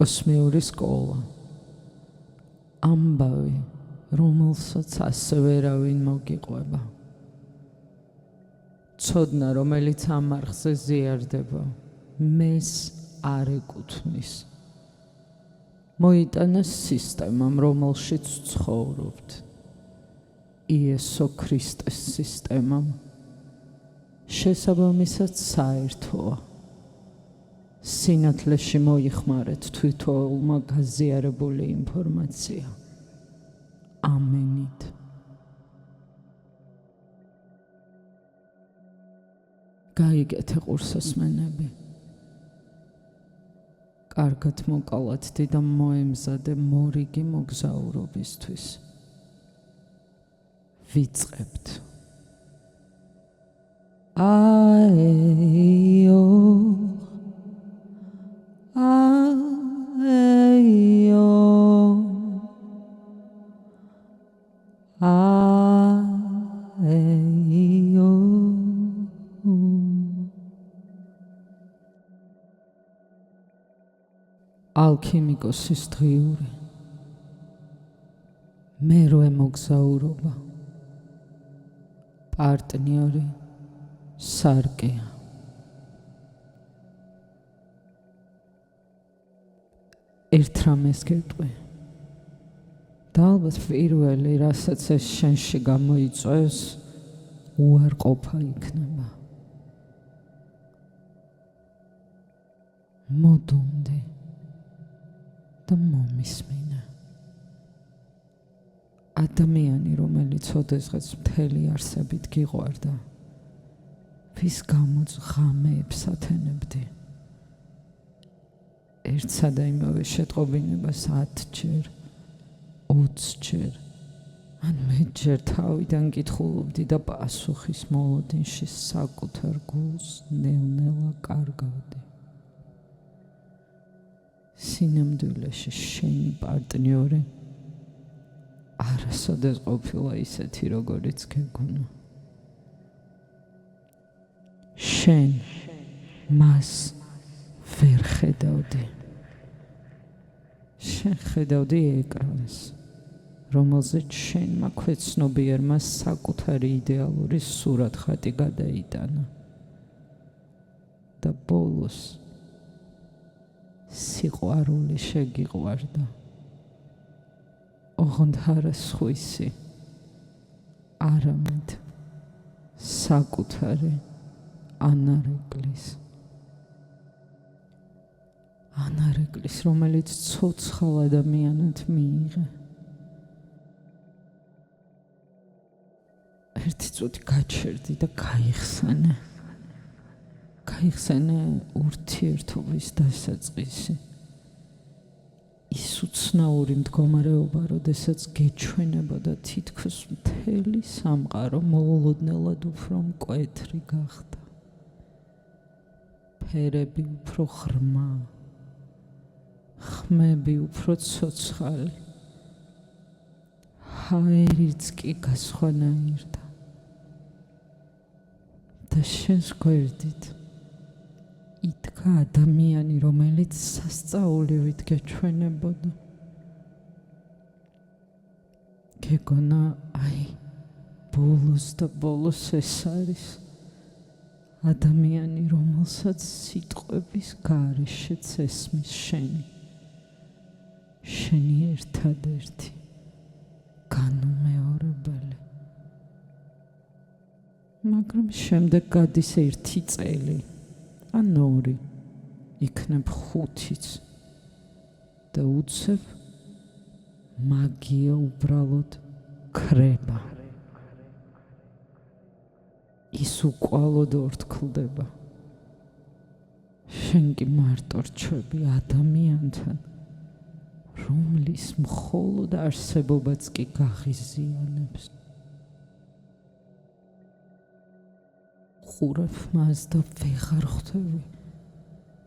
კოსმიური სკოლა ამბავი, რომელსაც ასე ვერავინ მოგიყვება. ცოდნა, რომელიც ამ არხზე ზიარდება, მეს არ ეკუთვნის. მოიტანა სისტემამ, რომელშიც ცხოვრობთ. იესო ქრისტეს სისტემამ. შესაბამისად საერთოა. სინათლეში მოიხმარეთ თვითოულმა გაზიარებული ინფორმაცია. ამენით. გაიგეთე ყურსასმენები. კარგად მოკალათ და მოემზადე მორიგი მოგზაურობისთვის. ვიწყებთ. აეიო აეიო აეიო ალქიმიკოსის დღიური მერვე მოგზაურობა პარტნიორი სარკეა ერთ რამეს გეტყვი და ალბათ პირველი რასაც ეს შენში გამოიწვევს უარყოფა იქნება მოდუნდი და მომისმინე ადამიანი რომელიც ოდესღაც მთელი არსებით გიყვარდა ვის გამოც ღამეებს ათენებდი ერთსა და იმავე შეტყობინებას 10-ჯერ 20-ჯერ ან მეტჯერ თავიდან კითხულობდი და პასუხის მოლოდინში საკუთარ გულს ნელ-ნელა კარგავდი სინამდვილეში შენი პარტნიორი არასოდეს ყოფილა ისეთი როგორიც გეგონა შენ მას ვერ ხედავდი შენ ხედავდი ეკრანს რომელზეც შენმა ქვეცნობიერმა საკუთარი იდეალური სურათხატი გადაიტანა და ბოლოს სიყვარული შეგიყვარდა ოღონდ არა სხვისი არამედ საკუთარი ანარეკლის რომელიც ცოცხალ ადამიანად მიიღე ერთი წუთი გაჩერდი და გაიხსენე ურთიერთობის დასაწყისი ის უცნაური მდგომარეობა როდესაც გეჩვენებოდა თითქოს მთელი სამყარო მოულოდნელად უფრო მკვეთრი გახდა ფერები უფრო ღრმა ხმები უფრო ცოცხალი ჰაერიც კი გასხვანაირდა და შენს გვერდით იდგა ადამიანი რომელიც სასწაულივით გეჩვენებოდა გეგონა აი ბოლოს და ბოლოს ეს არის ადამიანი რომელსაც სიტყვების გარეშეც ესმის შენი ერთადერთი განუმეორებელი მაგრამ შემდეგ გადის ერთი წელი ან 2 იქნებ 5-იც და უცებ მაგია უბრალოდ ქრება ის უკვალოდ ორთქლდება შენ კი მარტო რჩები ადამიანთან, რომლის მხოლოდ არსებობაც კი გაღიზიანებს. ხურებ მას და ვეღარ ხვდები,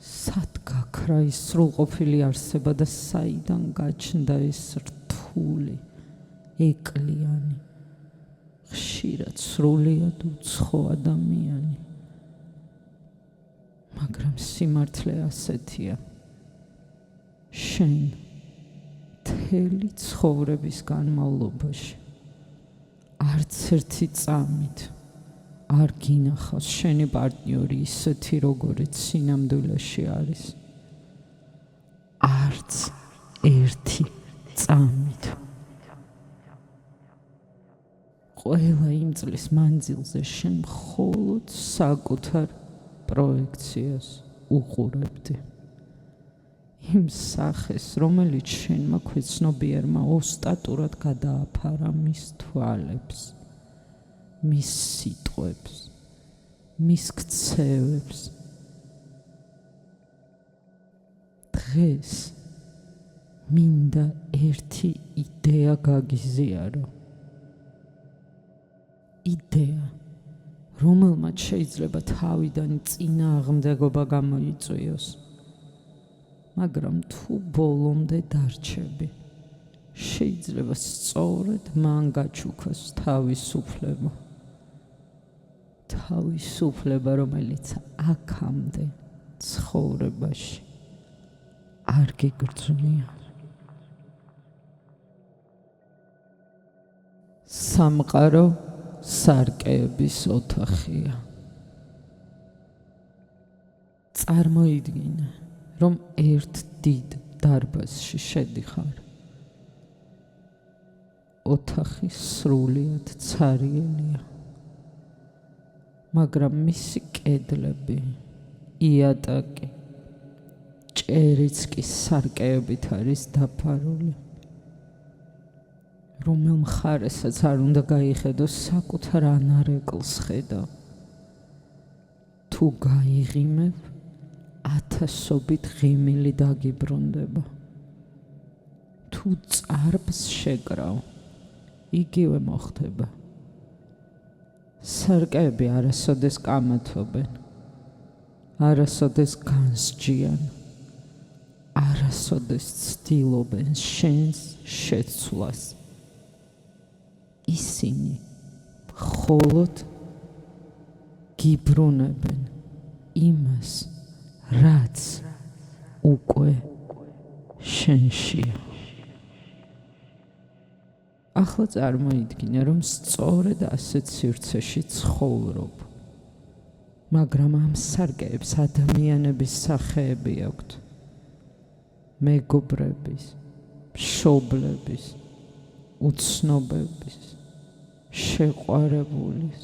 სად გაქრა ის სრულყოფილი არსება და საიდან გაჩნდა ეს რთული, ეკლიანი, ხშირად სრულიად უცხო ადამიანი. მაგრამ სიმართლე ასეთია, შენ მთელი ცხოვრების განმავლობაში არც ერთი წამით არ გინახავს შენი პარტნიორი ისეთი, როგორიც სინამდვილეში არის. არც ერთი წამით. ყველა იმ წლის მანძილზე შენ მხოლოდ საკუთარ პროექციას უყურებდი. იმ სახეს, რომელიც შენმა ქვეცნობიერმა ოსტატურად გადააფარა მის თვალებს, მის სიტყვებს, მის ქცევებს. დღეს მინდა ერთი იდეა გაგიზიარო. იდეა, რომელმაც შეიძლება თავიდან წინააღმდეგობა გამოიწვიოს, მაგრამ თუ ბოლომდე დარჩები, შეიძლება სწორედ მან გაჩუქოს თავისუფლება. თავისუფლება, რომელიც აქამდე ცხოვრებაში არ გიგრძნია. სამყარო სარკეების ოთახია. წარმოიდგინე, რომ ერთ დიდ დარბაზში შედიხარ. ოთახი სრულიად ცარიელია, მაგრამ მისი კედლები, იატაკი, ჭერიც კი სარკეებით არის დაფარული. რომელ მხარესაც არ უნდა გაიხედო, საკუთარ ანარეკლს ხედავ. თუ გაიღიმებ, ათასობით ღიმილი დაგიბრუნდება. თუ წარბს შეკრავ, იგივე მოხდება. სარკეები არასოდეს კამათობენ, არასოდეს განსჯიან, არასოდეს ცდილობენ შენს შეცვლას. ისინი მხოლოდ გიბრუნებენ იმას, რაც უკვე შენშია. ახლა წარმოიდგინე, რომ სწორედ ასეთ სივრცეში ცხოვრობ, მაგრამ ამ სარკეებს ადამიანების სახეები აქვთ. მეგობრების, მშობლების, უცნობების, შეყვარებულის,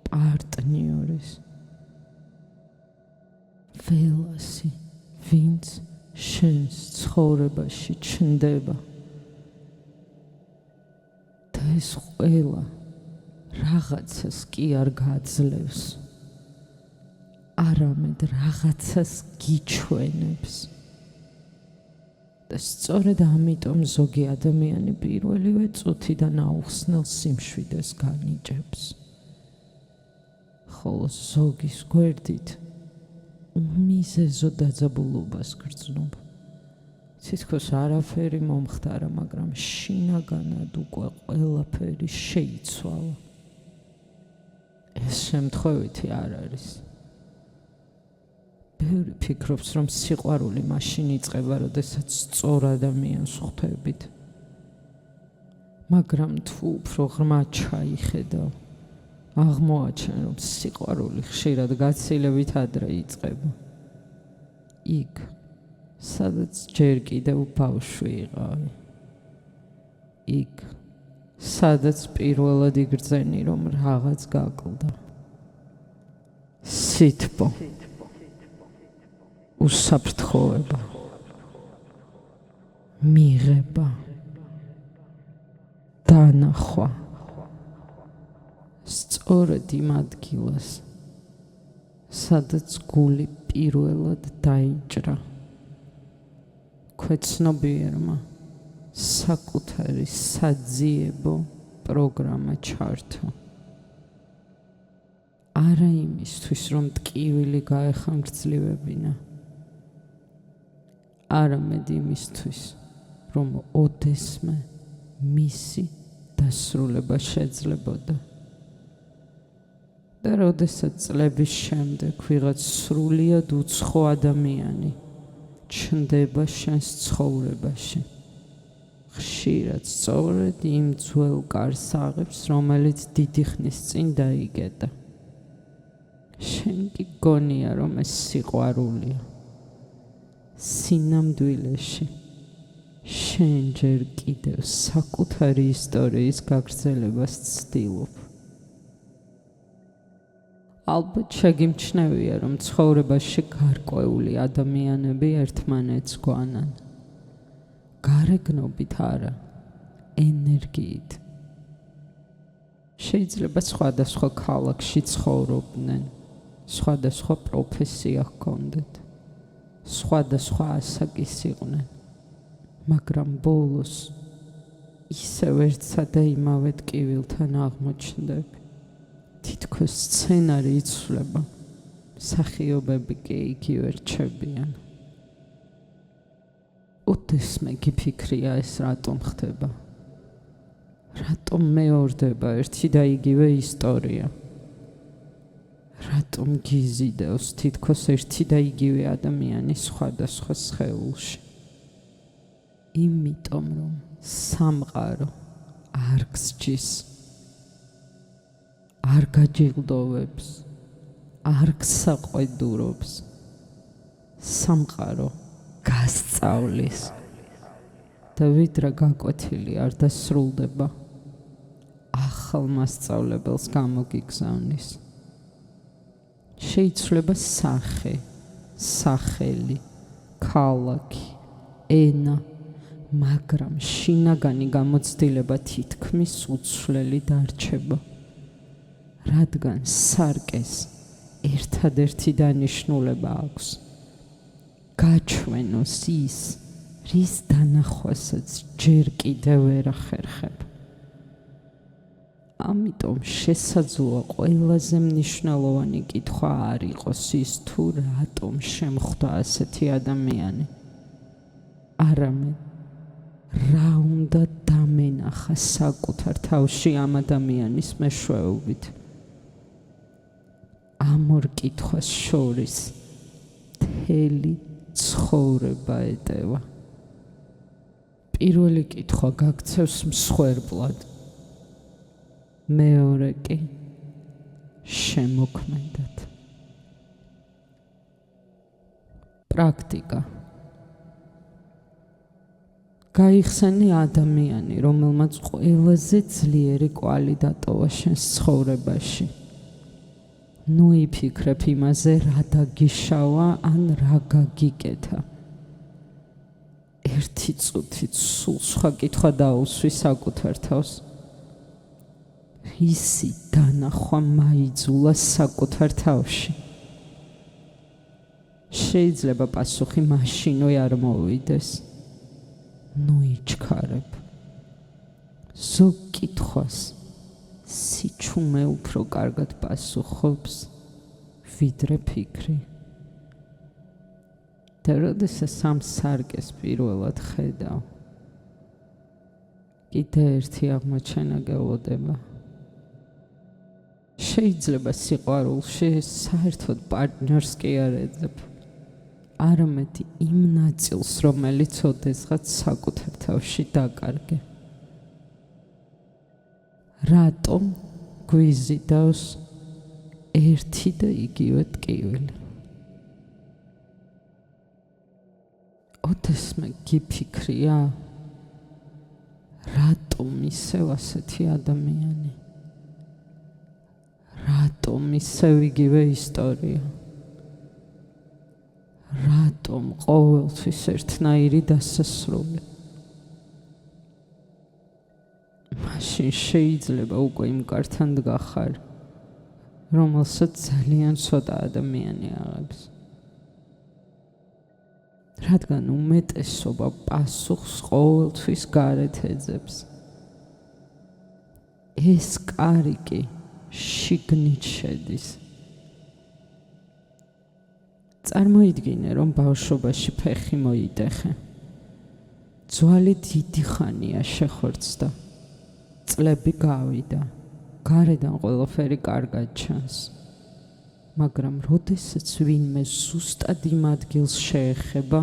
პარტნიორის. ველასი, ვინც შენს ცხოვრებაში ჩნდება. და ეს ყველა რაღაცას კი არ გაძლევს, არამედ რაღაცას გიჩვენებს. და სწორედ ამიტომ ზოგი ადამიანი პირველივე წუთიდან აუხსნელ სიმშვიდეს განიჭებს. ხოლო ზოგის გვერდით უმიზეზო დაძაბულობას გრძნობა. თითქოს არაფერი მომხდარა, მაგრამ შინაგანად უკვე ყველაფერი შეიცვალა. ეს შემთხვევითი არ არის. ბევრი ფიქრობს, რომ სიყვარული მაშინ იწყება, როდესაც სწორ ადამიანს ხვდებით. მაგრამ თუ უფრო ღრმა ჩაიხედავ, აღმოაჩენ, რომ სიყვარული ხშირად გაცილებით ადრე იწყება. იქ, სადაც ჯერ კიდევ ბავშვი იყავი. იქ, სადაც პირველად იგრძენი, რომ რაღაც გაკლდა. სითბო, უსაფრთხოება, მიღება, დანახვა. სწორედ იმ ადგილას, სადაც გული პირველად დაიჭრა ქვეცნობიერმა საკუთარი საძიებო პროგრამა ჩართო. არა იმისთვის, რომ ტკივილი გაეხანგრძლიwebინა, არამედ იმისთვის, რომ ოდესმე მისი დასრულება შეძლებოდა. და როდესაც წლების შემდეგ ვიღაც სრულიად უცხო ადამიანი ჩნდება შენს ცხოვრებაში, ხშირად სწორედ იმ ძველ კარს აღებს, რომელიც დიდი ხნის წინ დაიგედა. შენ კი გონია, რომ ეს სიყვარულია. სინამდვილეში შენ ჯერ კიდევ საკუთარი ისტორიის გაგრძელებას ცდილობ. ალბათ შეგიმჩნევია, რომ ცხოვრებაში გარკვეული ადამიანები ერთმანეთს გვანან. გარეგნობით არა, ენერგიით. შეიძლება სხვადასხვა ქალაქში ცხოვრობდნენ, სხვადასხვა პროფესია ჰქონდეთ, სხვადასხვა ასაკის იყვნენ, მაგრამ ბოლოს ისევ ერთსა და იმავე ტკივილთან აღმოჩნდები. თითქოს სცენარი იცვლება, მსახიობები კი იგივე რჩებიან. ოდესმე გიფიქრია ეს რატომ ხდება? რატომ მეორდება ერთი და იგივე ისტორია? რატომ გიზიდავს თითქოს ერთი და იგივე ადამიანი სხვადასხვა სხეულში? იმიტომ რომ სამყარო არ გსჯის, არ გაჯილდოვებს, არ გსაყვედურობს. სამყარო გასწავლის და ვიდრე გაკვეთილი არ დასრულდება, ახალ მასწავლებელს გამოგიგზავნის. შეიცვლება სახე, სახელი, ქალაქი, ენა, მაგრამ შინაგანი გამოცდილება თითქმის უცვლელი დარჩება, რადგან სარკეს ერთადერთი დანიშნულება აქვს: გაჩვენოს ის, რის დანახვასაც ჯერ კიდევ ვერ ახერხებ. ამიტომ შესაძლოა ყველაზე მნიშვნელოვანი კითხვა არ იყოს ის, თუ რატომ შემხვდა ასეთი ადამიანი, არამედ რა უნდა დამენახა საკუთარ თავში ამ ადამიანის მეშვეობით. ამ ორ კითხვას შორის მთელი ცხოვრება ეტევა. პირველი კითხვა გაქცევს მსხვერპლად, მეორე კი შემოქმედად. პრაქტიკა. გაიხსენი ადამიანი, რომელმაც ყველაზე ძლიერი კვალი დატოვა შენს ცხოვრებაში. ნუ იფიქრებ იმაზე, რა დაგიშავა ან რა გაგიკეთა. ერთი წუთით სულ სხვა კითხვა დაუსვი საკუთარ თავს. რისი დანახვა მაიძულა საკუთარ თავში? შეიძლება პასუხი მაშინვე არ მოვიდეს. ნუ იჩქარებ. ზოგ კითხვას სიჩუმე უფრო კარგად პასუხობს, ვიდრე ფიქრი. და როდესაც ამ სარკეს პირველად ხედავ, კიდე ერთი აღმოჩენა გეულოდება. შეიძლება სიყვარულში საერთოდ პარტნიორს კი არ ეძებ, არამედ იმ ნაწილს, რომელიც ოდესღაც საკუთარ თავში დაკარგე. რატომ გვიზიდავს ერთი და იგივე ტკივილი? ოდესმე გიფიქრია, რატომ ისევ ასეთი ადამიანი? რატომ ისევ იგივე ისტორია? რატომ ყოველთვის ერთნაირი დასასრული? მაშინ შეიძლება უკვე იმ კართან დგახარ, რომელსაც ძალიან ცოტა ადამიანი აღებს. რადგან უმეტესობა პასუხს ყოველთვის გარეთ ეძებს. ეს კარი კი შიგნით შედის. წარმოიდგინე, რომ ბავშვობაში ფეხი მოიტეხე. ძვალი დიდი ხანია შეხორცდა. წლები გავიდა. გარედან ყველაფერი კარგად ჩანს. მაგრამ როდესაც ვინმე ზუსტად იმ ადგილს შეეხება,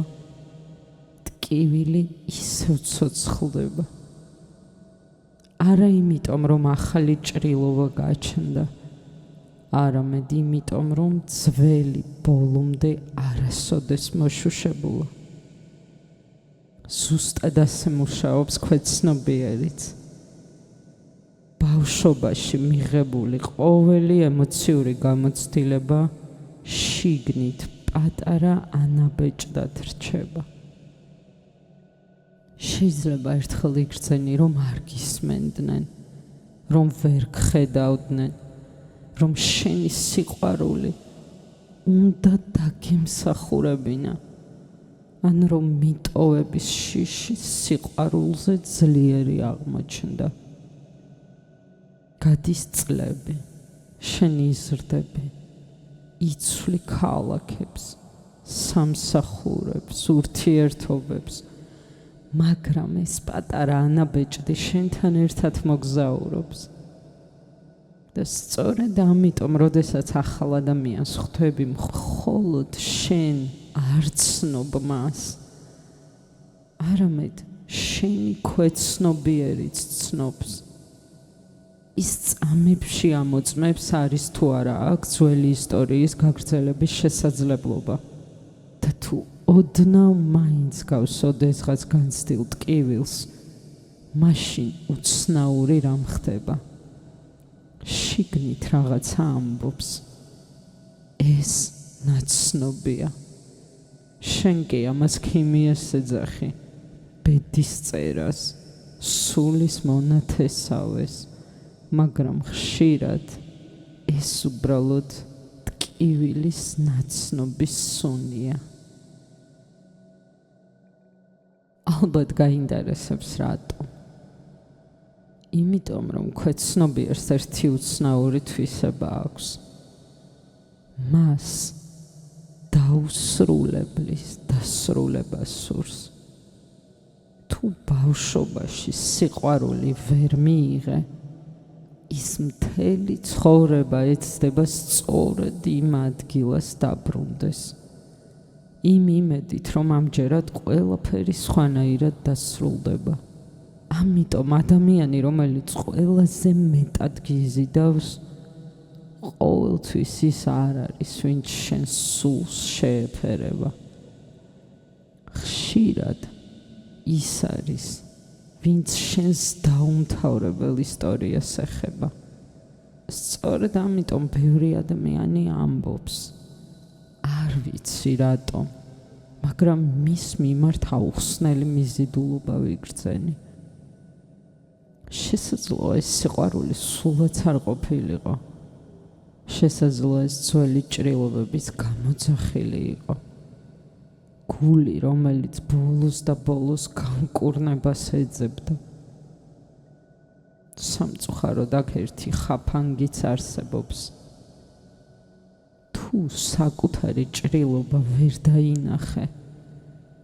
ტკივილი ისევ ცოცხლდება. არა იმიტომ, რომ ახალი ჭრილობა გაჩნდა, არამედ იმიტომ, რომ ძველი ბოლომდე არასოდეს მოშუშებულა. ზუსტად ასე მუშაობს ქვეცნობიერიც. ბავშვობაში მიღებული ყოველი ემოციური გამოცდილება შიგნით პატარა ანაბეჭდად რჩება. შეიძლება ერთხელ იგრძენი, რომ არ გისმენდნენ, რომ ვერ გხედავდნენ, რომ შენი სიყვარული უნდა დაგემსახურებინა, ან რომ მიტოვების შიში სიყვარულზე ძლიერი აღმოჩნდა. გადის წლები, შენ იზრდები, იცვლი ქალაქებს, სამსახურებს, ურთიერთობებს, მაგრამ ეს პატარა ანაბეჭდი შენთან ერთად მოგზაურობს. და სწორედ ამიტომ, როდესაც ახალ ადამიანს ხვდები, მხოლოდ შენ არ ცნობ მას, არამედ შენი ქვეცნობიერიც ცნობს. ის წამებში ამოწმებს, არის თუ არა აქ ძველი ისტორიის გაგრძელების შესაძლებლობა. და თუ ოდნავ მაინც გავს ოდესღაც განცდილ ტკივილს, მაშინ უცნაური რამ ხდება. შიგნით რაღაცა ამბობს. ეს ნაცნობია. შენ კი ამას ქიმიას ეძახი, ბედის წერას, სულის მონათესავეს, მაგრამ ხშირად ეს უბრალოდ ტკივილის ნაცნობის სუნია. ალბათ გაინტერესებს რატომ. იმიტომ, რომ ქვეცნობიერს ერთი უცნაური თვისება აქვს. მას დაუსრულებლის დასრულება სურს. თუ ბავშვობაში სიყვარული ვერ მიიღე, ის მთელი ცხოვრება ეცდება სწორედ იმ ადგილას დაბრუნდეს. იმ იმედით, რომ ამჯერად ყველაფერი სხვანაირად დასრულდება. ამიტომ ადამიანი, რომელიც ყველაზე მეტად გიზიდავს, ყოველთვის ის არ არის, ვინც შენ სულს შეეფერება. ხშირად ის არის, ვინც შენს დაუმთავრებელ ისტორიას ეხება. სწორედ ამიტომ ბევრი ადამიანი ამბობს, არ ვიცი რატომ, მაგრამ მის მიმართ აუხსნელი მიზიდულობა ვიგრძენი. შესაძლოა ეს სიყვარული სულაც არ ყოფილიყო. შესაძლოა ეს ძველი ჭრილობების გამოძახილი იყო. გული, რომელიც ბოლოს და ბოლოს განკურნებას ეძებდა. სამწუხაროდ აქ ერთი ხაფანგიც არსებობს. თუ საკუთარი ჭრილობა ვერ დაინახე,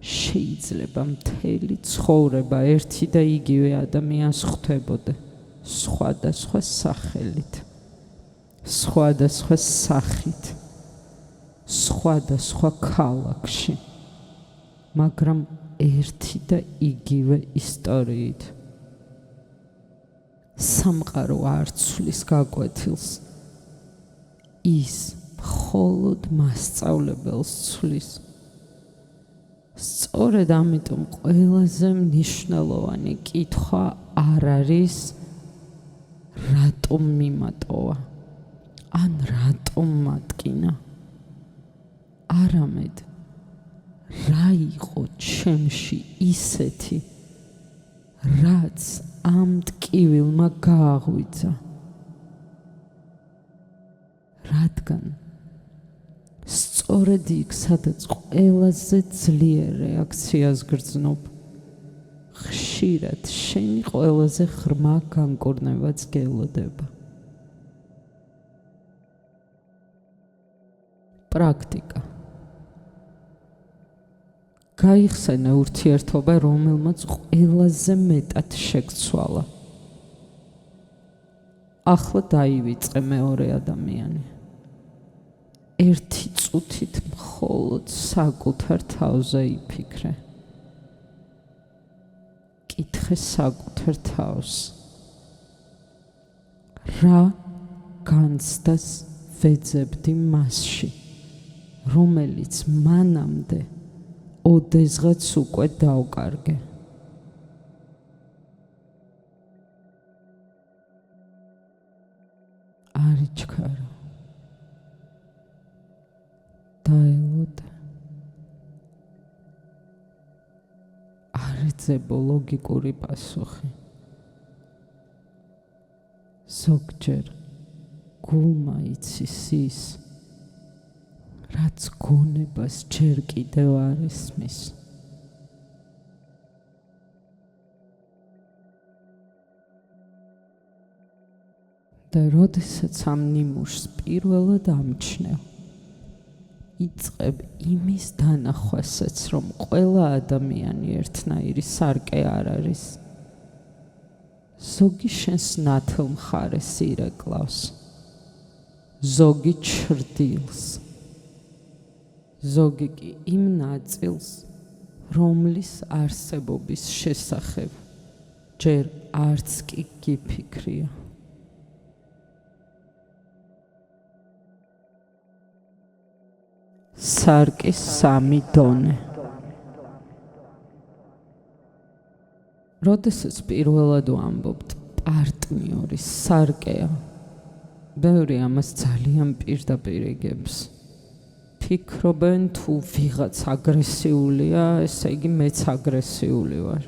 შეიძლება მთელი ცხოვრება ერთი და იგივე ადამიანს ხვდებოდე, სხვადასხვა სახელით, სხვადასხვა სახით, სხვადასხვა ქალაქში, მაგრამ ერთი და იგივე ისტორიით. სამყარო არ ცვლის გაკვეთილს, ის მხოლოდ მასწავლებელს ცვლის. სწორედ ამიტომ ყველაზე მნიშვნელოვანი კითხვა არ არის რატომ მიმატოვა ან რატომ მატკინა, არამედ რა იყო ჩემში ისეთი, რაც ამ ტკივილმა გააღვიძა. რადგან სწორედ იქ, სადაც ყველაზე ძლიერ რეაქციას გრძნობ, ხშირად შენი ყველაზე ღრმა განკურნებაც გელოდება. პრაქტიკა. გაიხსენე ურთიერთობა, რომელმაც ყველაზე მეტად შეგცვალა. ახლა დაივიწყე მეორე ადამიანი. ერთი წუთით მხოლოდ საკუთარ თავზე იფიქრე. კითხე საკუთარ თავს. რა განცდას ვეძებდი მასში, რომელიც მანამდე ოდესღაც უკვე დავკარგე. არიჩქარო. დაელოდე. არიძებო ლოგიკური პასუხი. ზოგჯერ გულმა იცის ის, რაც გონებას ჯერ კიდევ არ ისმის. და როდესაც ამ ნიმუშს პირველად ამჩნევ, იწყებ იმის დანახვასაც, რომ ყველა ადამიანი ერთნაირი სარკე არ არის. ზოგი შენს ნათელ მხარეს ირეკლავს, ზოგი ჩრდილს, ზოგი კი იმ ნაწილს, რომლის არსებობის შესახებ ჯერ არც კი გიფიქრია. სარკის სამი დონე. როდესაც პირველად ვამბობთ პარტნიორის სარკეა, ბევრი ამას ძალიან პირდაპირ იგებს. ფიქრობენ, თუ ვიღაც აგრესიულია, ესე იგი მეც აგრესიული ვარ.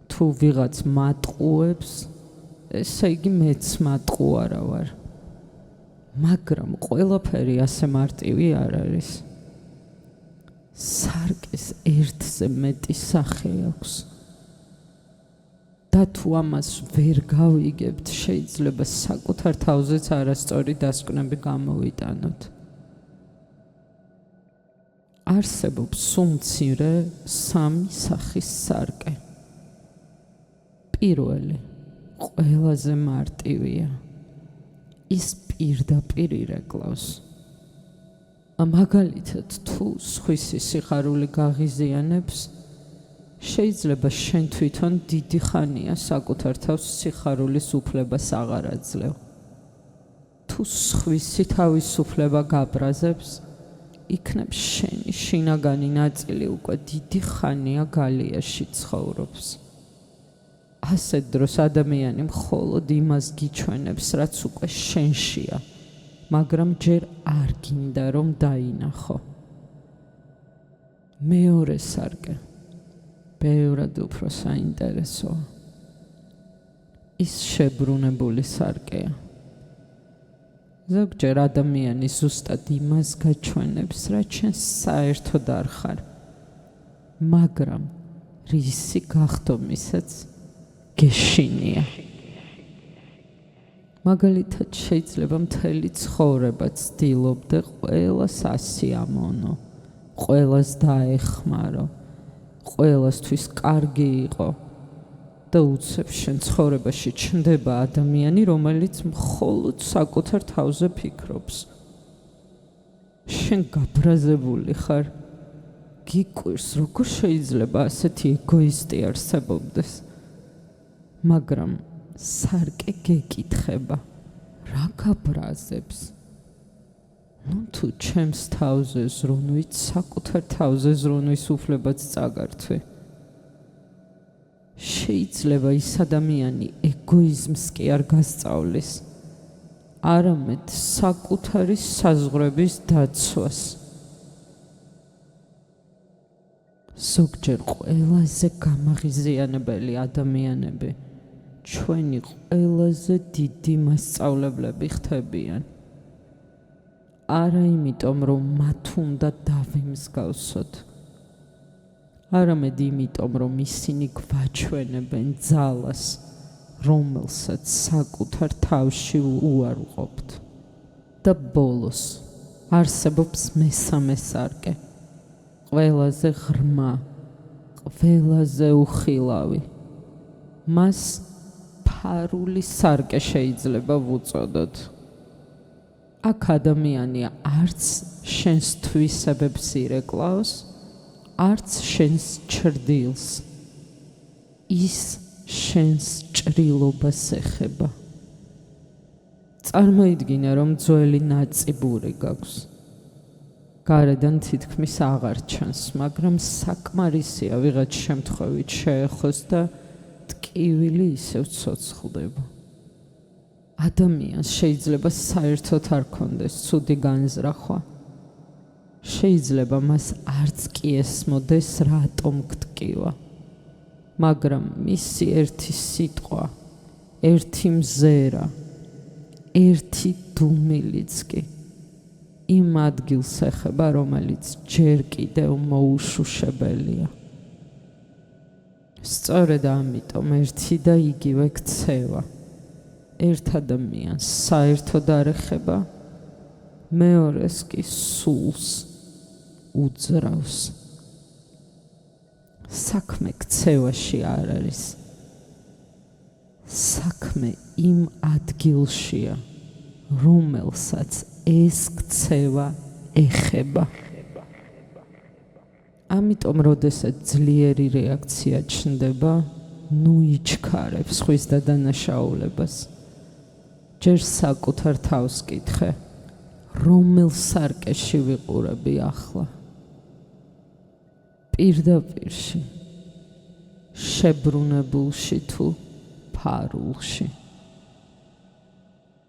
თუ ვიღაც მატყუებს, ესე იგი მეც მატყუარა ვარ. მაგრამ ყველაფერი ასე მარტივი არ არის. სარკეს ერთზე მეტი სახე აქვს. და თუ ამას ვერ გავიგებთ, შეიძლება საკუთარ თავზეც არასწორი დასკვნები გამოვიტანოთ. არსებობს სუმცირე სამი სახის სარკე. პირველი, ყველაზე მარტივია. ის პირდაპირ ირეკლავს. მაგალითად, თუ სხვისი სიხარული გაღიზიანებს, შეიძლება შენ თვითონ დიდი ხანია საკუთარ თავს სიხარულის უფლებას აღარ აძლევ. თუ სხვისი თავისუფლება გაბრაზებს, იქნებ შენი შინაგანი ნაწილი უკვე დიდი ხანია გალიაში ცხოვრობს. ასეთ დროს ადამიანი მხოლოდ იმას გიჩვენებს, რაც უკვე შენშია, მაგრამ ჯერ არ გინდა რომ დაინახო. მეორე სარკე ბევრად უფრო საინტერესოა. ის შებრუნებული სარკეა. ზოგჯერ ადამიანი ზუსტად იმას გაჩვენებს, რაც შენ საერთოდ არ ხარ, მაგრამ რისი გახდომისაც გეშინია. მაგალითად, შეიძლება მთელი ცხოვრება ცდილობდე ყველას ასიამოვნო, ყველას დაეხმარო, ყველასთვის კარგი იყო და უცებ შენ ცხოვრებაში ჩნდება ადამიანი, რომელიც მხოლოდ საკუთარ თავზე ფიქრობს. შენ გაბრაზებული ხარ, გიკვირს, როგორ შეიძლება ასეთი ეგოისტი არსებობდეს. მაგრამ სარკე გეკითხება, რა გაბრაზებს? თუ ჩემს თავზე ზრუნვით, საკუთარ თავზე ზრუნვის უფლებაც წაგართვი. შეიძლება ის ადამიანი ეგოიზმს კი არ გასწავლის, არამედ საკუთარი საზღვრების დაცვას. ზოგჯერ ყველაზე გამაღიზიანებელი ადამიანები ჩვენი ყველაზე დიდი მასწავლებლები ხდებიან. არა იმიტომ, რომ მათ უნდა დავიმსგავსოთ, არამედ იმიტომ, რომ ისინი გვაჩვენებენ ძალას, რომელსაც საკუთარ თავში უარყოფთ. და ბოლოს არსებობს მესამე სარკე, ყველაზე ღრმა, ყველაზე უხილავი. მას ფარული სარკე შეიძლება ვუწოდოთ. აქ ადამიანი არც შენს თვისებებს ირეკლავს, არც შენს ჩრდილს. ის შენს ჭრილობას ეხება. წარმოიდგინე, რომ ძველი ნაწიბური გაქვს. გარედან თითქმის აღარ ჩანს, მაგრამ საკმარისია ვიღაც შემთხვევით შეეხოს და ტკივილი ისევ ცოცხლდება. ადამიანს შეიძლება საერთოდ არ ქონდეს ცუდი განზრახვა. შეიძლება მას არც კი ესმოდეს რატომ გტკივა. მაგრამ მისი ერთი სიტყვა, ერთი მზერა, ერთი დუმილიც კი იმ ადგილს ეხება, რომელიც ჯერ კიდევ მოუშუშებელია. სწორედ ამიტომ ერთი და იგივე ქცევა ერთ ადამიანს საერთოდ არ ეხება, მეორეს კი სულს უძრავს. საქმე ქცევაში არ არის. საქმე იმ ადგილშია, რომელსაც ეს ქცევა ეხება. ამიტომ, როდესაც ძლიერი რეაქცია ჩნდება, იჩქარებ სხვის დადანაშაულებას. ჯერ საკუთარ თავს კითხე, რომელ სარკეში ვიყურები ახლა? პირდაპირში, შებრუნებულში თუ ფარულში?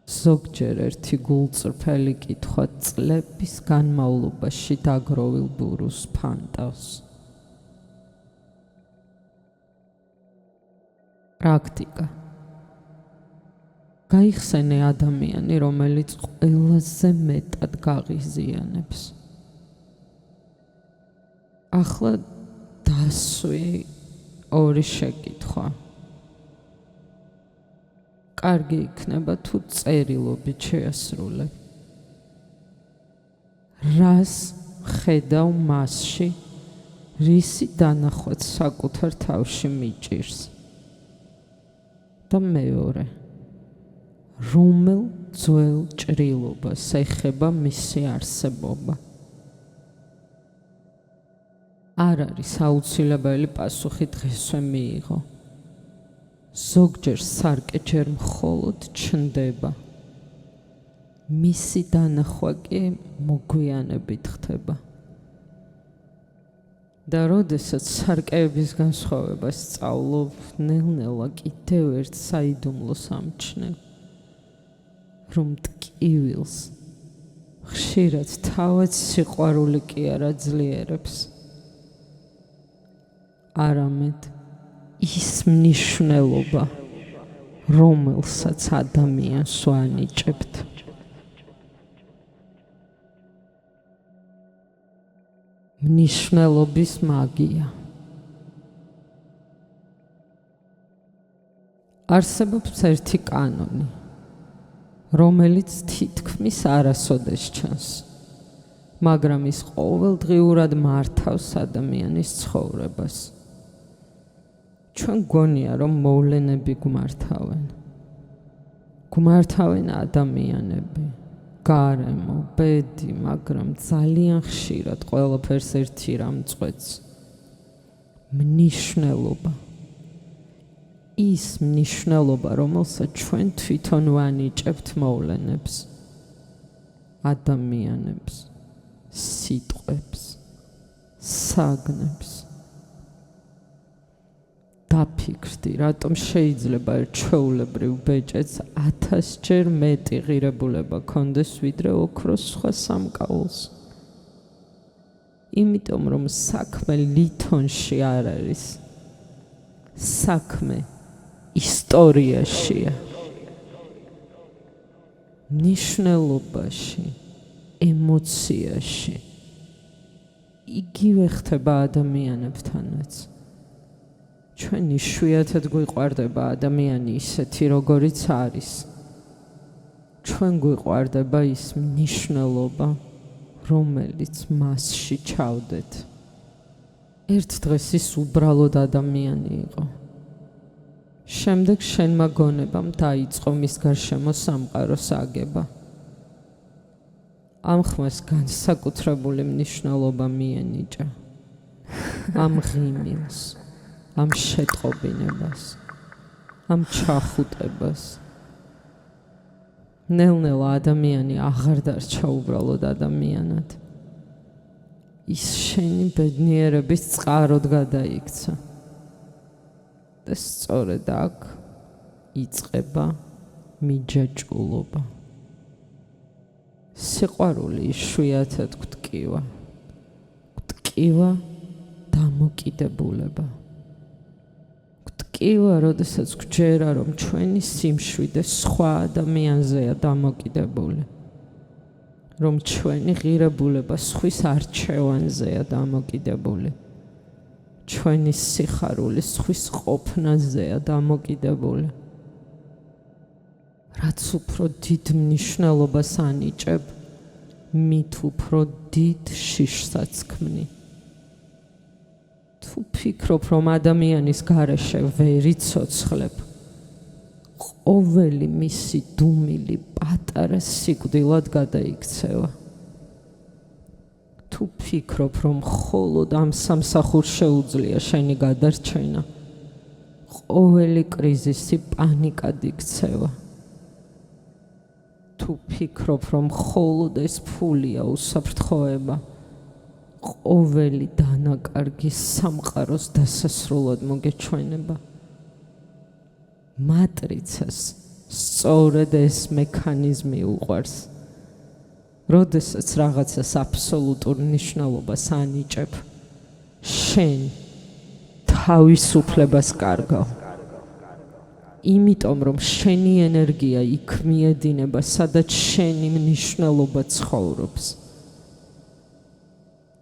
ზოგჯერ ერთი გულწრფელი კითხვა წლების განმავლობაში დაგროვილ ბურუს ფანტავს. პრაქტიკა. გაიხსენე ადამიანი, რომელიც ყველაზე მეტად გაღიზიანებს. ახლა დასვი ორი შეკითხვა. კარგი იქნება თუ წერილობით შეასრულებ. რას ხედავ მასში, რისი დანახვაც საკუთარ თავში მიჭირს? და მეორე, რომელ ძველ ჭრილობას ეხება მისი არსებობა? არ არის აუცილებელი პასუხი დღესვე მიიღო. ზოგჯერ სარკე ჯერ მხოლოდ ჩნდება. მისი დანახვა კი მოგვიანებით ხდება. და როდესაც სარკეების განსხვავებას სწავლობ, ნელ-ნელა კიდევ ერთ საიდუმლოს ამჩნევ, რომ ტკივილს ხშირად თავად სიყვარული კი არ აძლიერებს, არამედ ის მნიშვნელობა, რომელსაც ადამიანს ვანიჭებთ. მნიშვნელობის მაგია. არსებობს ერთი კანონი, რომელიც თითქმის არასოდეს ჩანს, მაგრამ ის ყოველდღიურად მართავს ადამიანის ცხოვრებას. ჩვენ გონია, რომ მოვლენები გვმართავენ. გვმართავენ ადამიანები, გარემო, ბედი, მაგრამ ძალიან ხშირად ყველაფერს ერთი რამ წყვეტს. მნიშვნელობა. ის მნიშვნელობა, რომელსაც ჩვენ თვითონ ვანიჭებთ მოვლენებს, ადამიანებს, სიტყვებს, საგნებს. დაფიქრდი, რატომ შეიძლება ჩვეულებრივ ბეჭედს 1000-ჯერ მეტი ღირებულება ქონდეს, ვიდრე ოქროს სხვა სამკაულს. იმიტომ, რომ საქმე ლითონში არ არის. საქმე ისტორიაშია. მნიშვნელობაში, ემოციაში. იგივე ხდება ადამიანებთანაც. ჩვენ იშვიათად გვიყვარდება ადამიანი ისეთი, როგორიც არის. ჩვენ გვიყვარდება ის მნიშვნელობა, რომელიც მასში ჩავდეთ. ერთ დღეს ის უბრალოდ ადამიანი იყო. შემდეგ შენმა გონებამ დაიწყო მის გარშემო სამყაროს აგება. ამ ხმას განსაკუთრებული მნიშვნელობა მიენიჭა. ამ ღიმილს, ამ შეტყობინებას, ამ ჩახუტებას. ნელ-ნელა ადამიანი აღარ დარჩა უბრალოდ ადამიანად. ის შენი ბედნიერების წყაროდ გადაიქცა. და სწორედ აქ იწყება მიჯაჭვულობა. სიყვარული იშვიათად გვტკივა. გვტკივა დამოკიდებულება. გვტკივა, როდესაც გვჯერა, რომ ჩვენი სიმშვიდე სხვა ადამიანზეა დამოკიდებული. რომ ჩვენი ღირებულება სხვის არჩევანზეა დამოკიდებული. ჩვენი სიხარული სხვის ყოფნაზეა დამოკიდებული. რაც უფრო დიდ მნიშვნელობას ანიჭებ, მით უფრო დიდ შიშსაც ქმნი. თუ ფიქრობ, რომ ადამიანის გარეშე ვერ იცოცხლებ, ყოველი მისი დუმილი პატარა სიკვდილად გადაიქცევა. თუ ფიქრობ, რომ მხოლოდ ამ სამსახურს შეუძლია შენი გადარჩენა, ყოველი კრიზისი პანიკად იქცევა. თუ ფიქრობ, რომ მხოლოდ ეს ფულია უსაფრთხოება, ყოველი დანაკარგი სამყაროს დასასრულად მოგეჩვენება. მატრიცას სწორედ ეს მექანიზმი უყვარს. როდესაც რაღაცას აბსოლუტურ მნიშვნელობას ანიჭებ, შენ თავისუფლებას კარგავ. იმიტომ, რომ შენი ენერგია იქ მიედინება, სადაც შენი მნიშვნელობა ცხოვრობს.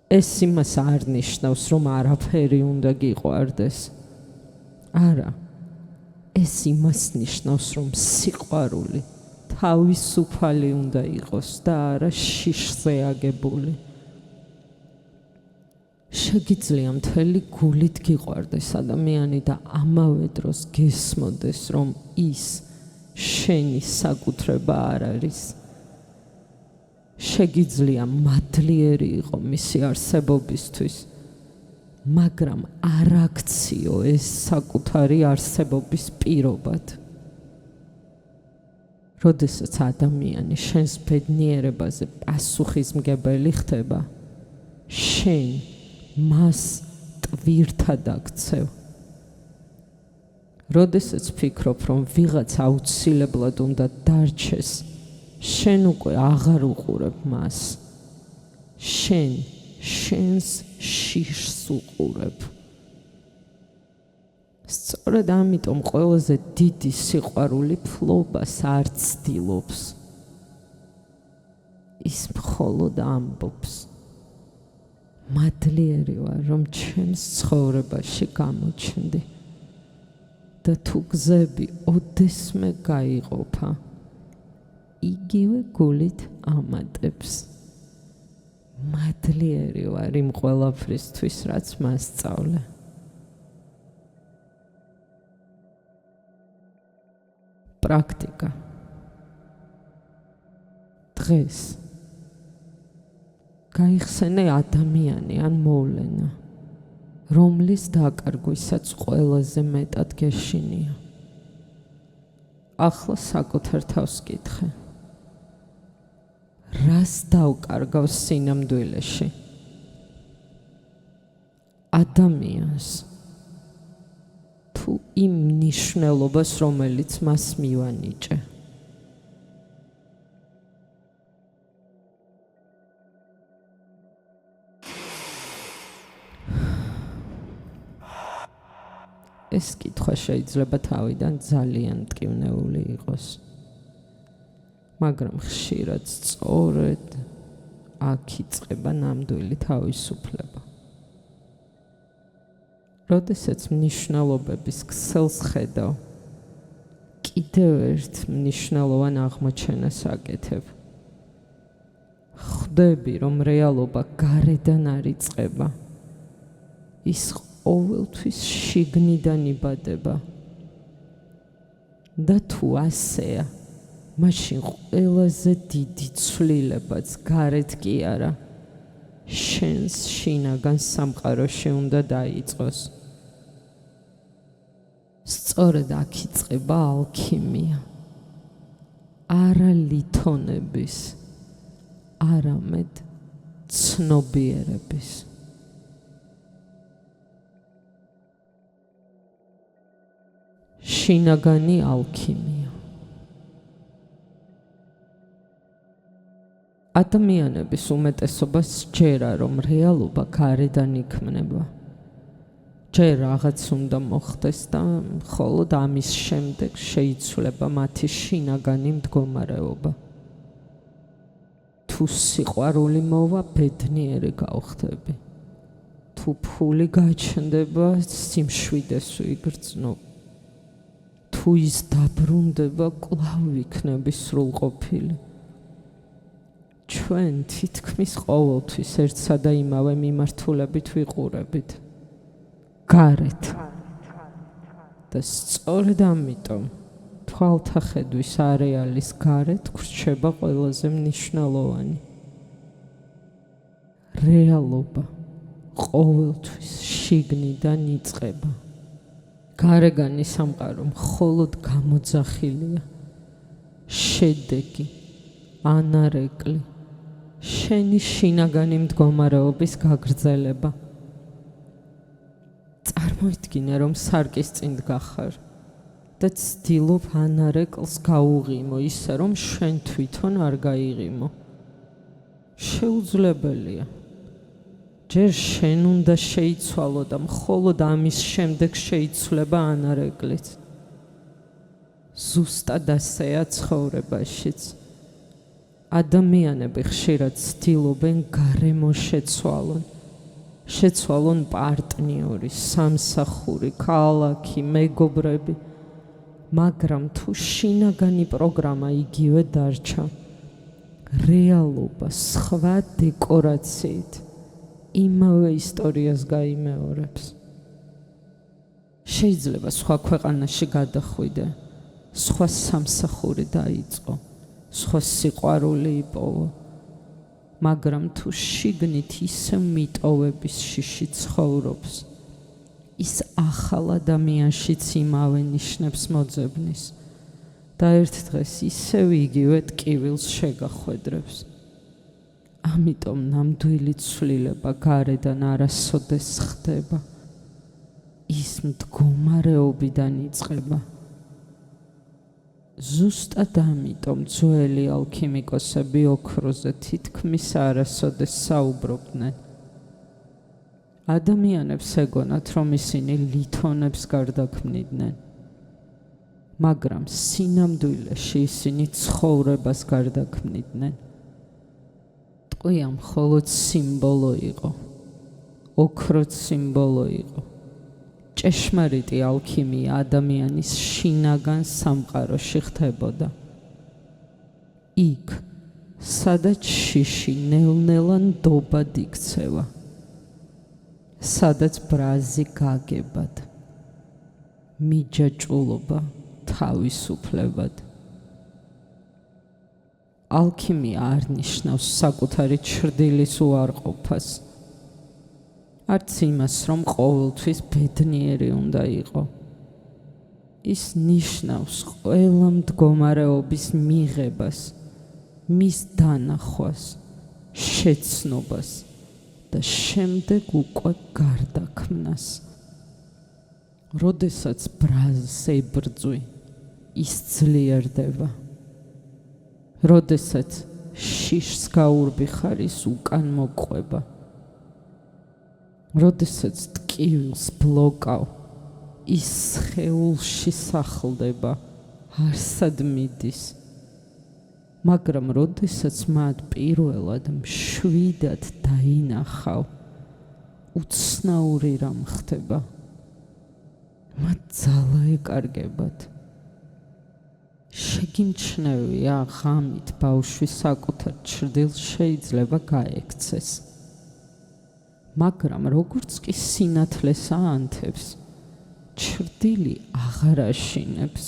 ეს იმას არ ნიშნავს, რომ არაფერი უნდა გიყვარდეს. არა. ეს იმას ნიშნავს, რომ სიყვარული თავისუფალი უნდა იყოს და არა შიშზე აგებული. შეგიძლია მთელი გულით გიყვარდეს ადამიანი და ამავე დროს გესმოდეს, რომ ის შენი საკუთრება არ არის. შეგიძლია მადლიერი იყო მისი არსებობისთვის, მაგრამ არ აქციო ეს საკუთარი არსებობის პირობად. როდესაც ადამიანი შენს ბედნიერებაზე პასუხისმგებელი ხდება, შენ მას ტვირთად აქცევ. როდესაც ფიქრობ, რომ ვიღაც აუცილებლად უნდა დარჩეს, შენ უკვე აღარ უყურებ მას. შენ შენს შიშს უყურებ. სწორედ ამიტომ ყველაზე დიდი სიყვარული ფლობას არ ცდილობს. ის მხოლოდ ამბობს. მადლიერი ვარ, რომ ჩემს ცხოვრებაში გამოჩნდი და თუ გზები ოდესმე გაიყოფა, იგივე გულით ამატებს. მადლიერი ვარ იმ ყველაფრისთვის, რაც მასწავლე. პრაქტიკა. დღეს გაიხსენე ადამიანი ან მოვლენა, რომლის დაკარგვისაც ყველაზე მეტად გეშინია. ახლა საკუთარ თავს კითხე. რას დავკარგავს სინამდვილეში? ადამიანს თუ იმ მნიშვნელობას, რომელიც მას მივანიჭე? ეს კითხვა შეიძლება თავიდან ძალიან მტკივნეული იყოს, მაგრამ ხშირად სწორედ აქ იწყება ნამდვილი თავისუფლება. როდესაც მნიშვნელობების ქსელს ხედავ, კიდევ ერთ მნიშვნელოვან აღმოჩენას აკეთებ. ხვდები, რომ რეალობა გარედან არ იწყება. ის ყოველთვის შიგნიდან იბადება. და თუ ასეა, მაშინ ყველაზე დიდი ცვლილებაც გარეთ კი არა, შენს შინაგან სამყაროში უნდა დაიწყოს. სწორედ აქ იწყება ალქიმია. არა ლითონების, არამედ ცნობიერების. შინაგანი ალქიმია. ადამიანების უმეტესობას სჯერა, რომ რეალობა გარედან იქმნება. ჯერ რაღაც უნდა მოხდეს და მხოლოდ ამის შემდეგ შეიცვლება მათი შინაგანი მდგომარეობა. თუ სიყვარული მოვა, ბედნიერი გავხდები. თუ ფული გაჩნდება, სიმშვიდეს ვიგრძნობ. თუ ის დაბრუნდება, კვლავ ვიქნები სრულყოფილი. ჩვენ თითქმის ყოველთვის ერთსა და იმავე მიმართულებით ვიყურებით. გარეთ. და სწორედ ამიტომ თვალთახედვის არეალის გარეთ გრჩება ყველაზე მნიშვნელოვანი. რეალობა ყოველთვის შიგნიდან იწყება. გარეგანი სამყარო მხოლოდ გამოძახილია. შედეგი, ანარეკლი, შენი შინაგანი მდგომარეობის გაგრძელება. წარმოიდგინე, რომ სარკის წინ დგახარ და ცდილობ ანარეკლს გაუღიმო ისე, რომ შენ თვითონ არ გაიღიმო. შეუძლებელია. ჯერ შენ უნდა შეიცვალო და მხოლოდ ამის შემდეგ შეიცვლება ანარეკლიც. ზუსტად ასეა ცხოვრებაშიც. ადამიანები ხშირად ცდილობენ გარემო შეცვალონ პარტნიორი, სამსახური, ქალაქი, მეგობრები, მაგრამ თუ შინაგანი პროგრამა იგივე დარჩა, რეალობა სხვა დეკორაციით იმავე ისტორიას გაიმეორებს. შეიძლება სხვა ქვეყანაში გადახვიდე, სხვა სამსახური დაიწყო, სხვა სიყვარული იპოვო, მაგრამ თუ შიგნით ისე მიტოვების შიში ცხოვრობს, ის ახალ ადამიანშიც იმავე ნიშნებს მოძებნის და ერთ დღეს ისევ იგივე ტკივილს შეგახვედრებს. ამიტომ ნამდვილი ცვლილება გარედან არასოდეს ხდება. ის მდგომარეობიდან იწყება. ზუსტად ამიტომ ძველი ალქიმიკოსები ოქროზე თითქმის არასოდეს საუბრობდნენ. ადამიანებს ეგონათ, რომ ისინი ლითონებს გარდაქმნიდნენ, მაგრამ სინამდვილეში ისინი ცხოვრებას გარდაქმნიდნენ. ტყვია მხოლოდ სიმბოლო იყო, ოქროც სიმბოლო იყო. ჭეშმარიტი ალქიმია ადამიანის შინაგან სამყაროში ხდებოდა. იქ, სადაც შიში ნელ-ნელა ნდობად იქცევა, სადაც ბრაზი გაგებად, მიჯაჭვულობა თავისუფლებად. ალქიმია არ ნიშნავს საკუთარი ჩრდილის უარყოფას, არც იმას, რომ ყოველთვის ბედნიერი უნდა იყო. ის ნიშნავს ყველა მდგომარეობის მიღებას, მის დანახვას, შეცნობას და შემდეგ უკვე გარდაქმნას. როდესაც ბრაზს ებრძვი, ის ძლიერდება. როდესაც შიშს გაურბიხარ, ის უკან მოყვება. როდესაც ტკივილს ბლოკავ, ის სხეულში სახლდება, არსად მიდის. მაგრამ როდესაც მათ პირველად მშვიდად დაინახავ, უცნაური რამ ხდება. მათ ძალა ეკარგებათ. შეგიმჩნევია, ღამით ბავშვი საკუთარ ჩრდილს შეიძლება გაექცეს. მაგრამ როგორც კი სინათლეს აანთებს, ჩრდილი აღარ აშინებს.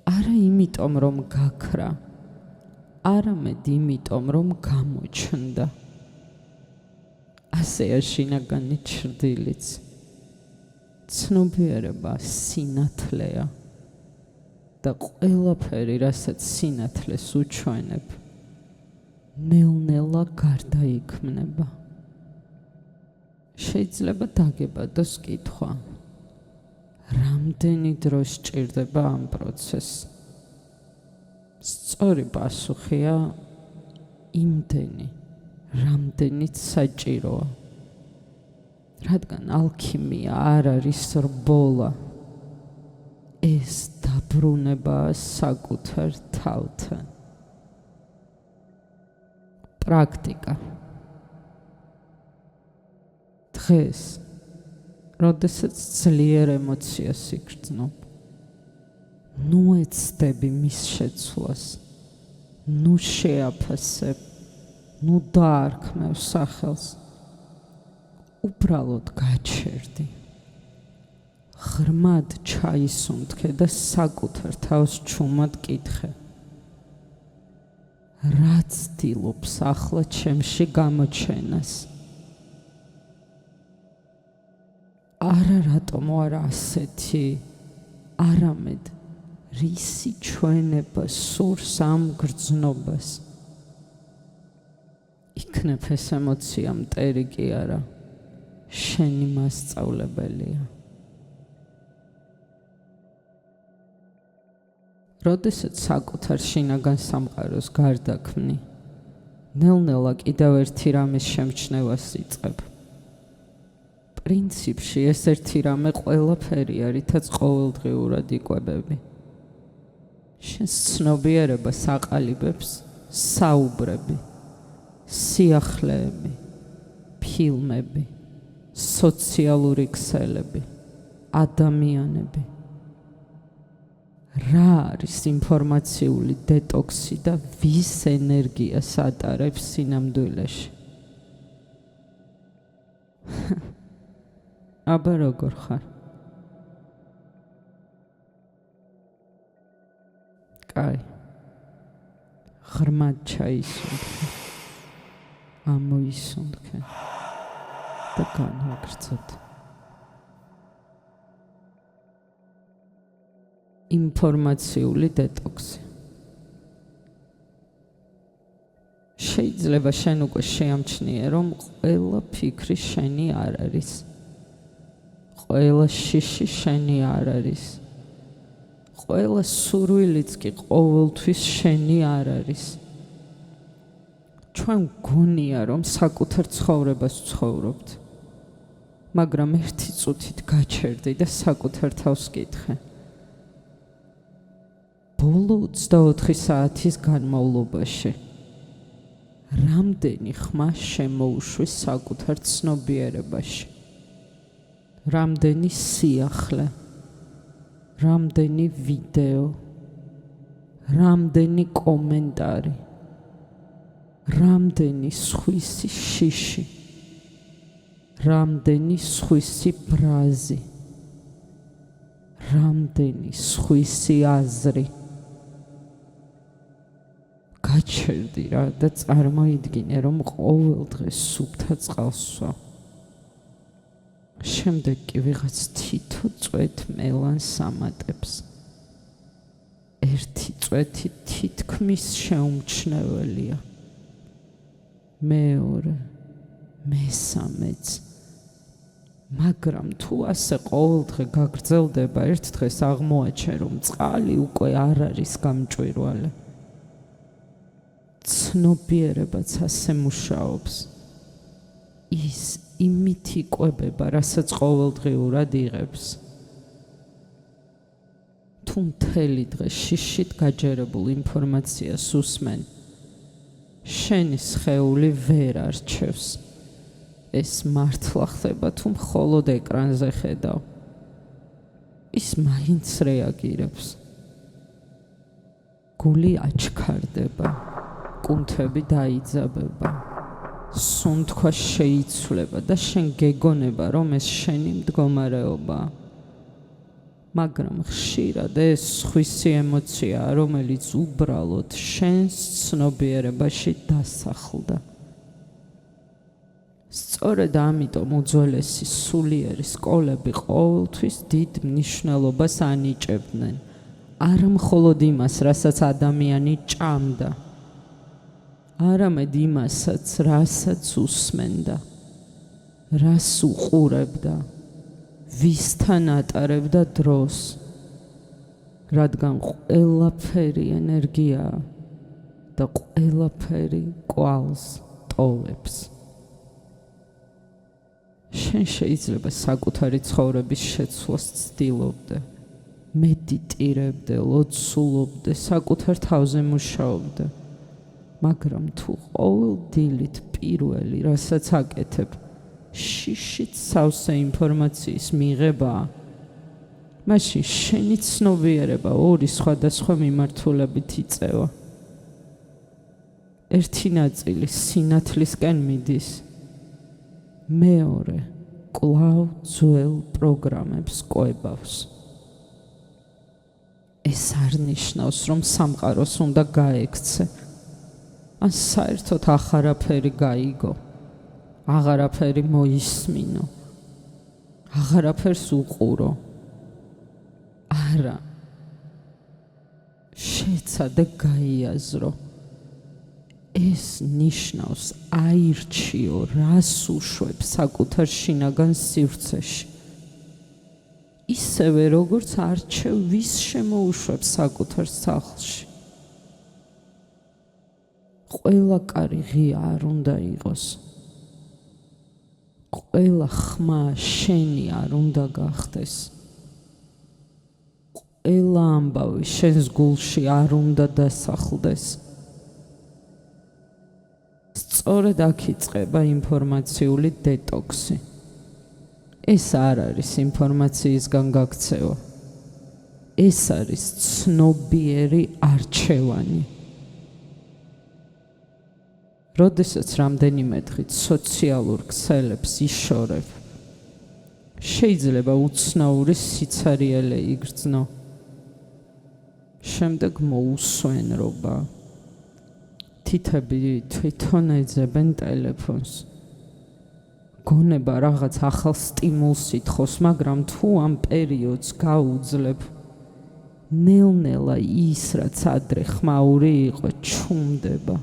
არა იმიტომ, რომ გაქრა, არამედ იმიტომ, რომ გამოჩნდა. ასე აშინაგანი ჩრდილიც. ცნობიერება სინათლეა და ყველაფერი, რასაც სინათლეს უჩვენებ, ნელ-ნელა გარდაიქმნება. შეიძლება დაგებადოს კითხვა, რამდენი დრო სჭირდება ამ პროცესს? სწორი პასუხია იმდენი, რამდენიც საჭიროა. რადგან ალქიმია არ არის რბოლა, ეს დაბრუნებაა საკუთარ თავთან. პრაქტიკა. დღეს, როდესაც ძლიერ ემოციას იგრძნობ, ნუ ეცდები მის შეცვლას, ნუ შეაფასებ, ნუ დაარქმევ სახელს, უბრალოდ გაჩერდი. ღრმად ჩაისუნთქე და საკუთარ თავს ჩუმად კითხე. რა ცდილობს ახლა ჩემში გამოჩენას? არა რატომ არა ასეთი, არამედ რისი ჩვენება სურს ამ გრძნობას? იქნებ ეს ემოცია მტერი კი არა, შენი მასწავლებელია. როდესაც საკუთარ შინაგან სამყაროს გარდაქმნი, ნელ-ნელა კიდევ ერთი რამის შემჩნევას იწყებ. პრინციპში ეს ერთი რამე ყველაფერია, რითაც ყოველდღიურად იკვებები. შენს ცნობიერებას აყალიბებს საუბრები, სიახლეები, ფილმები, სოციალური ქსელები, ადამიანები. რა არის ინფორმაციული დეტოქსი და ვის ენერგიას ატარებს სინამდვილეში? აბა როგორ ხარ? კაი. ღრმად ჩაისუნთქე, ამოისუნთქე და განვაგრძოთ. ინფორმაციული დეტოქსი. შეიძლება შენ უკვე შეამჩნიე, რომ ყველა ფიქრი შენი არ არის. ყველა შიში შენი არ არის. ყველა სურვილიც კი ყოველთვის შენი არ არის. ჩვენ გონია, რომ საკუთარ ცხოვრებას ვცხოვრობთ, მაგრამ ერთი წუთით გაჩერდი და საკუთარ თავს კითხე. ბოლო 24 საათის განმავლობაში რამდენი ხმა შემოუშვი საკუთარ ცნობიერებაში? რამდენი სიახლე, რამდენი ვიდეო, რამდენი კომენტარი, რამდენი სხვისი შიში, რამდენი სხვისი ბრაზი, რამდენი სხვისი აზრი. გაჩერდი რა და წარმოიდგინე, რომ ყოველ დღეს სუფთა წყალს ვსვამ. შემდეგ კი ვიღაც თითო წვეთ მელანს ამატებს. ერთი წვეთი თითქმის შეუმჩნეველია. მეორე, მესამეც. მაგრამ თუ ასე ყოველდღე გაგრძელდება, ერთ დღეს აღმოაჩენ, რომ წყალი უკვე არ არის გამჭვირვალე. ცნობიერებაც ასე მუშაობს. ის იმით იკვებება, რასაც ყოველდღიურად იღებს. თუ მთელი დღე შიშით გაჯერებულ ინფორმაციას უსმენ, შენი სხეული ვერ არჩევს. ეს მართლა ხდება თუ მხოლოდ ეკრანზე ხედავ. ის მაინც რეაგირებს. გული აჩქარდება, კუნთები დაიძაბება, სუნთქვა შეიცვლება და შენ გეგონება, რომ ეს შენი მდგომარეობაა. მაგრამ ხშირად ეს სხვისი ემოციაა, რომელიც უბრალოდ შენს ცნობიერებაში დასახლდა. სწორედ ამიტომ უძველესი სულიერი სკოლები ყოველთვის დიდ მნიშვნელობას ანიჭებდნენ. არა მხოლოდ იმას, რასაც ადამიანი ჭამდა, არამედ იმასაც, რასაც უსმენდა, რას უყურებდა, ვისთან ატარებდა დროს, რადგან ყველაფერი ენერგიაა და ყველაფერი კვალს ტოვებს. შენ შეიძლება საკუთარი ცხოვრების შეცვლას ცდილობდე, მედიტირებდე, ლოცულობდე, საკუთარ თავზე მუშაობდე, მაგრამ თუ ყოველ დილით პირველი, რასაც აკეთებ, შიშით სავსე ინფორმაციის მიღებაა, მაშინ შენი ცნობიერება ორი სხვადასხვა მიმართულებით იწევა. ერთი ნაწილი სინათლისკენ მიდის, მეორე კვლავ ძველ პროგრამებს კვებავს. ეს არ ნიშნავს, რომ სამყაროს უნდა გაექცე, ან საერთოდ აღარაფერი გაიგო, აღარაფერი მოისმინო, აღარაფერს უყურო. არა, შეცადე გაიაზრო. ეს ნიშნავს აირჩიო, რას უშვებ საკუთარ შინაგან სივრცეში. ისევე როგორც არჩევ, ვის შემოუშვებ საკუთარ სახლში. ყველა კარი ღია არ უნდა იყოს. ყველა ხმა შენი არ უნდა გახდეს. ყველა ამბავი შენს გულში არ უნდა დასახლდეს. სწორედ აქ იწყება ინფორმაციული დეტოქსი. ეს არ არის ინფორმაციისგან გაქცევა. ეს არის ცნობიერი არჩევანი. როდესაც რამდენიმე დღით სოციალურ ქსელებს იშორებ, შეიძლება უცნაური სიცარიელე იგრძნო. შემდეგ მოუსვენრობა. თითები თვითონ ეძებენ ტელეფონს. გონება რაღაც ახალ სტიმულს ითხოვს, მაგრამ თუ ამ პერიოდს გაუძლებ, ნელ-ნელა ის, რაც ადრე ხმაური იყო, ჩუმდება.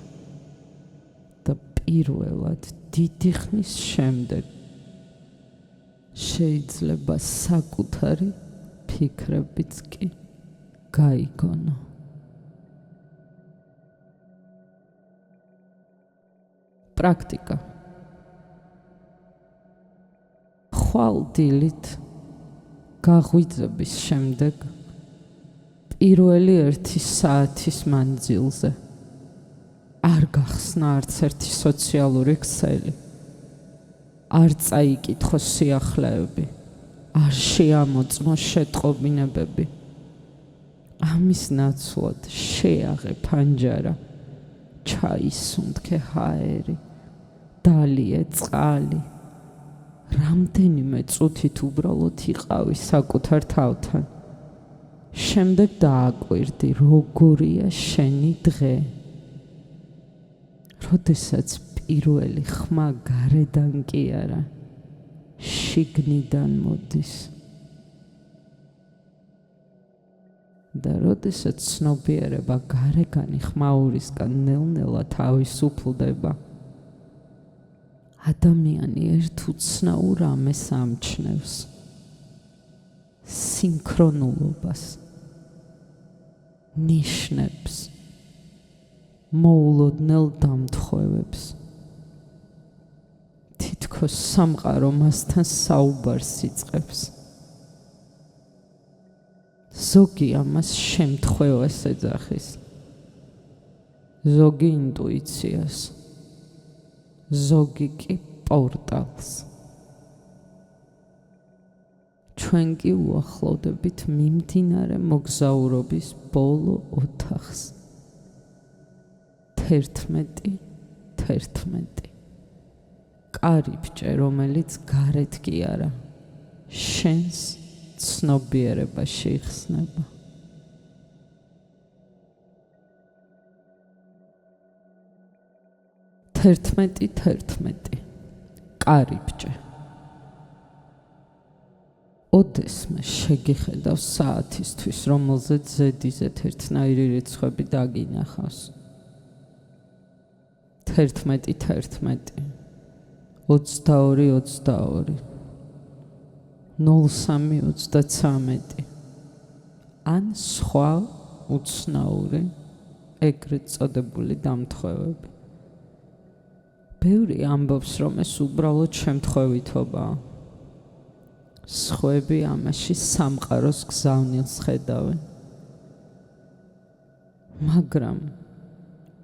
და პირველად დიდი ხნის შემდეგ შეიძლება საკუთარი ფიქრებიც კი გაიგონო. პრაქტიკა. ხვალ დილით გაღვიძების შემდეგ პირველი 1 საათის მანძილზე არ გახსნა არც ერთი სოციალური ქსელი, არ წაიკითხო სიახლეები, არ შეამოწმო შეტყობინებები. ამის ნაცვლად შეაღე ფანჯარა, ჩაისუნთქე ჰაერი, დალიე წყალი. რამდენიმე წუთით უბრალოდ იყავი საკუთარ თავთან. შემდეგ დააკვირდი, როგორია შენი დღე. როდესაც პირველი ხმა გარედან კი არა, შიგნიდან მოდის. და როდესაც ცნობიერება გარეგანი ხმაურისგან ნელ-ნელა თავისუფლდება, ადამიანი ერთ უცნაურ ამეს ამჩნევს. სინქრონულობას, ნიშნებს, მოულოდნელ დამთხოვებს. თითქოს სამყარო მასთან საუბარს იწყებს. ზოგი ამას შემთხვევას ეძახის, ზოგი ინტუიციას, ზოგი კი პორტალს. ჩვენ კი უახლოვდებით მიმდინარე მოგზაურობის ბოლო ოთახს. 11. კარიბჭე, რომელიც გარეთ კი არა, შენს ცნობიერებაში იხსნება. თერთმეტი კარიბჭე. ოდესმე შეგიხედავ საათისთვის, რომელზეც ზედიზეთ ერთნაირი რიცხვები დაგინახავს. 11, 22, 03, 33 ან სხვა უცნაური ეგრეთ წოდებული დამთხვევები. ბევრი ამბობს, რომ ეს უბრალოდ შემთხვევითობაა. სხვები ამაში სამყაროს გზავნილს ხედავენ. მაგრამ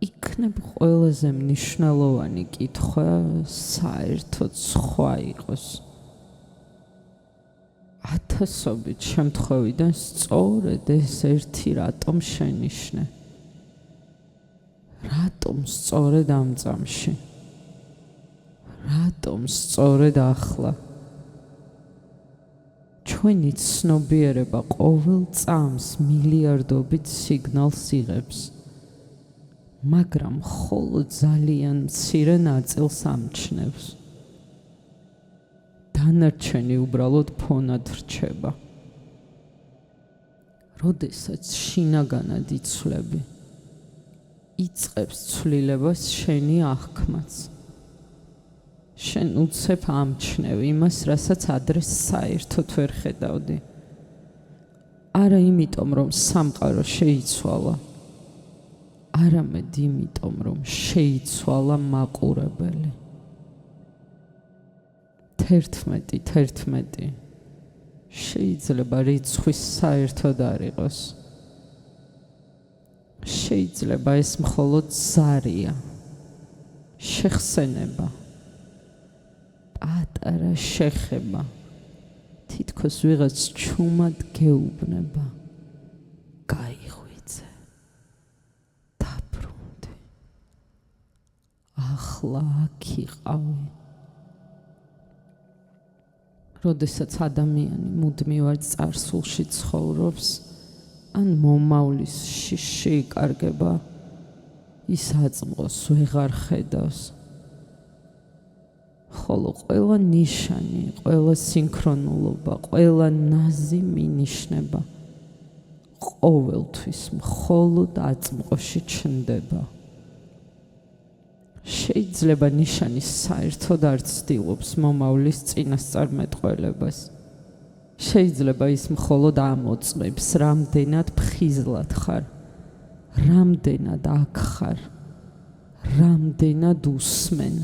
იქნებ ყველაზე მნიშვნელოვანი კითხვა საერთოდ სხვა იყოს. ათასობით შემთხვევიდან სწორედ ეს ერთი რატომ შენიშნე? რატომ სწორედ ამ წამში? რატომ სწორედ ახლა? ჩვენი ცნობიერება ყოველ წამს მილიარდობით სიგნალს იღებს, მაგრამ მხოლოდ ძალიან მცირე ნაწილს ამჩნევს. დანარჩენი უბრალოდ ფონად რჩება. როდესაც შინაგანად იცვლები, იწყებს ცვლილებას შენი აღქმაც. შენ უცებ ამჩნევ იმას, რასაც ადრე საერთოდ ვერ ხედავდი. არა იმიტომ, რომ სამყარო შეიცვალა, არამედ იმიტომ, რომ შეიცვალა მაყურებელი. 11. შეიძლება რიცხვის საერთოდ არ იყოს. შეიძლება ეს მხოლოდ ზარია, შეხსენება, პატარა შეხება, თითქოს ვიღაც ჩუმად გეუბნება. გაიღვიძე, დაბრუნდი, ახლა აქ იყავი. როდესაც ადამიანი მუდმივად წარსულში ცხოვრობს, ან მომავლის შეიკარგება, ის აწმყოს ვეღარ ხედავს. ხოლო ყველა ნიშანი, ყველა სინქრონულობა, ყველა ნაზი მინიშნება ყოველთვის მხოლოდ აწმყოში ჩნდება. შეიძლება ნიშანი საერთოდ არ ცდილობს მომავლის წინასწარმეტყველებას. შეიძლება ის მხოლოდ ამოწმებს, რამდენად ფხიზლად ხარ, რამდენად აქ ხარ, რამდენად უსმენ.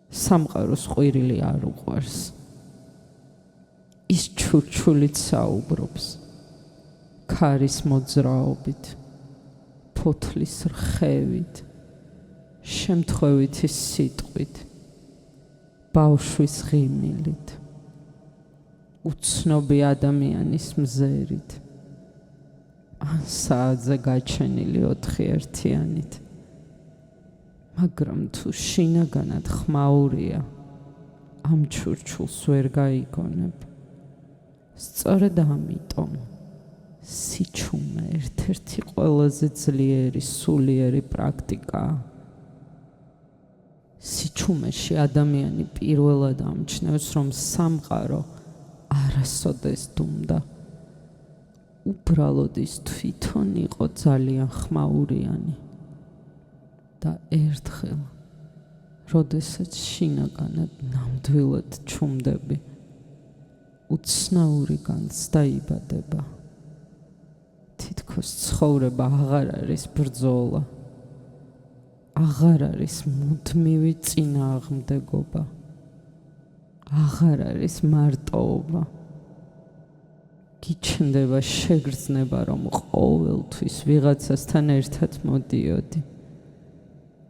სამყაროს ყვირილი არ უყვარს. ის ჩურჩულით საუბრობს, ქარის მოძრაობით, ფოთლის რხევით, შემთხვევითი სიტყვით, ბავშვის ღიმილით, უცნობი ადამიანის მზერით, ან საათზე გაჩენილი 4 ერთიანით. მაგრამ თუ შინაგანად ხმაურია, ამ ჩურჩულს ვერ გაიგონებ. სწორედ ამიტომ სიჩუმე ერთ-ერთი ყველაზე ძლიერი სულიერი პრაქტიკაა. სიჩუმეში ადამიანი პირველად ამჩნევს, რომ სამყარო არასოდეს დუმდა. უბრალოდ ის თვითონ იყო ძალიან ხმაურიანი. და ერთხელ, როდესაც შინაგანად ნამდვილად ჩუმდები, უცნაური განცდა იბადება. თითქოს ცხოვრება აღარ არის ბრძოლა, აღარ არის მუდმივი წინააღმდეგობა, აღარ არის მარტოობა. გიჩნდება შეგრძნება, რომ ყოველთვის ვიღაცასთან ერთად მოდიოდი,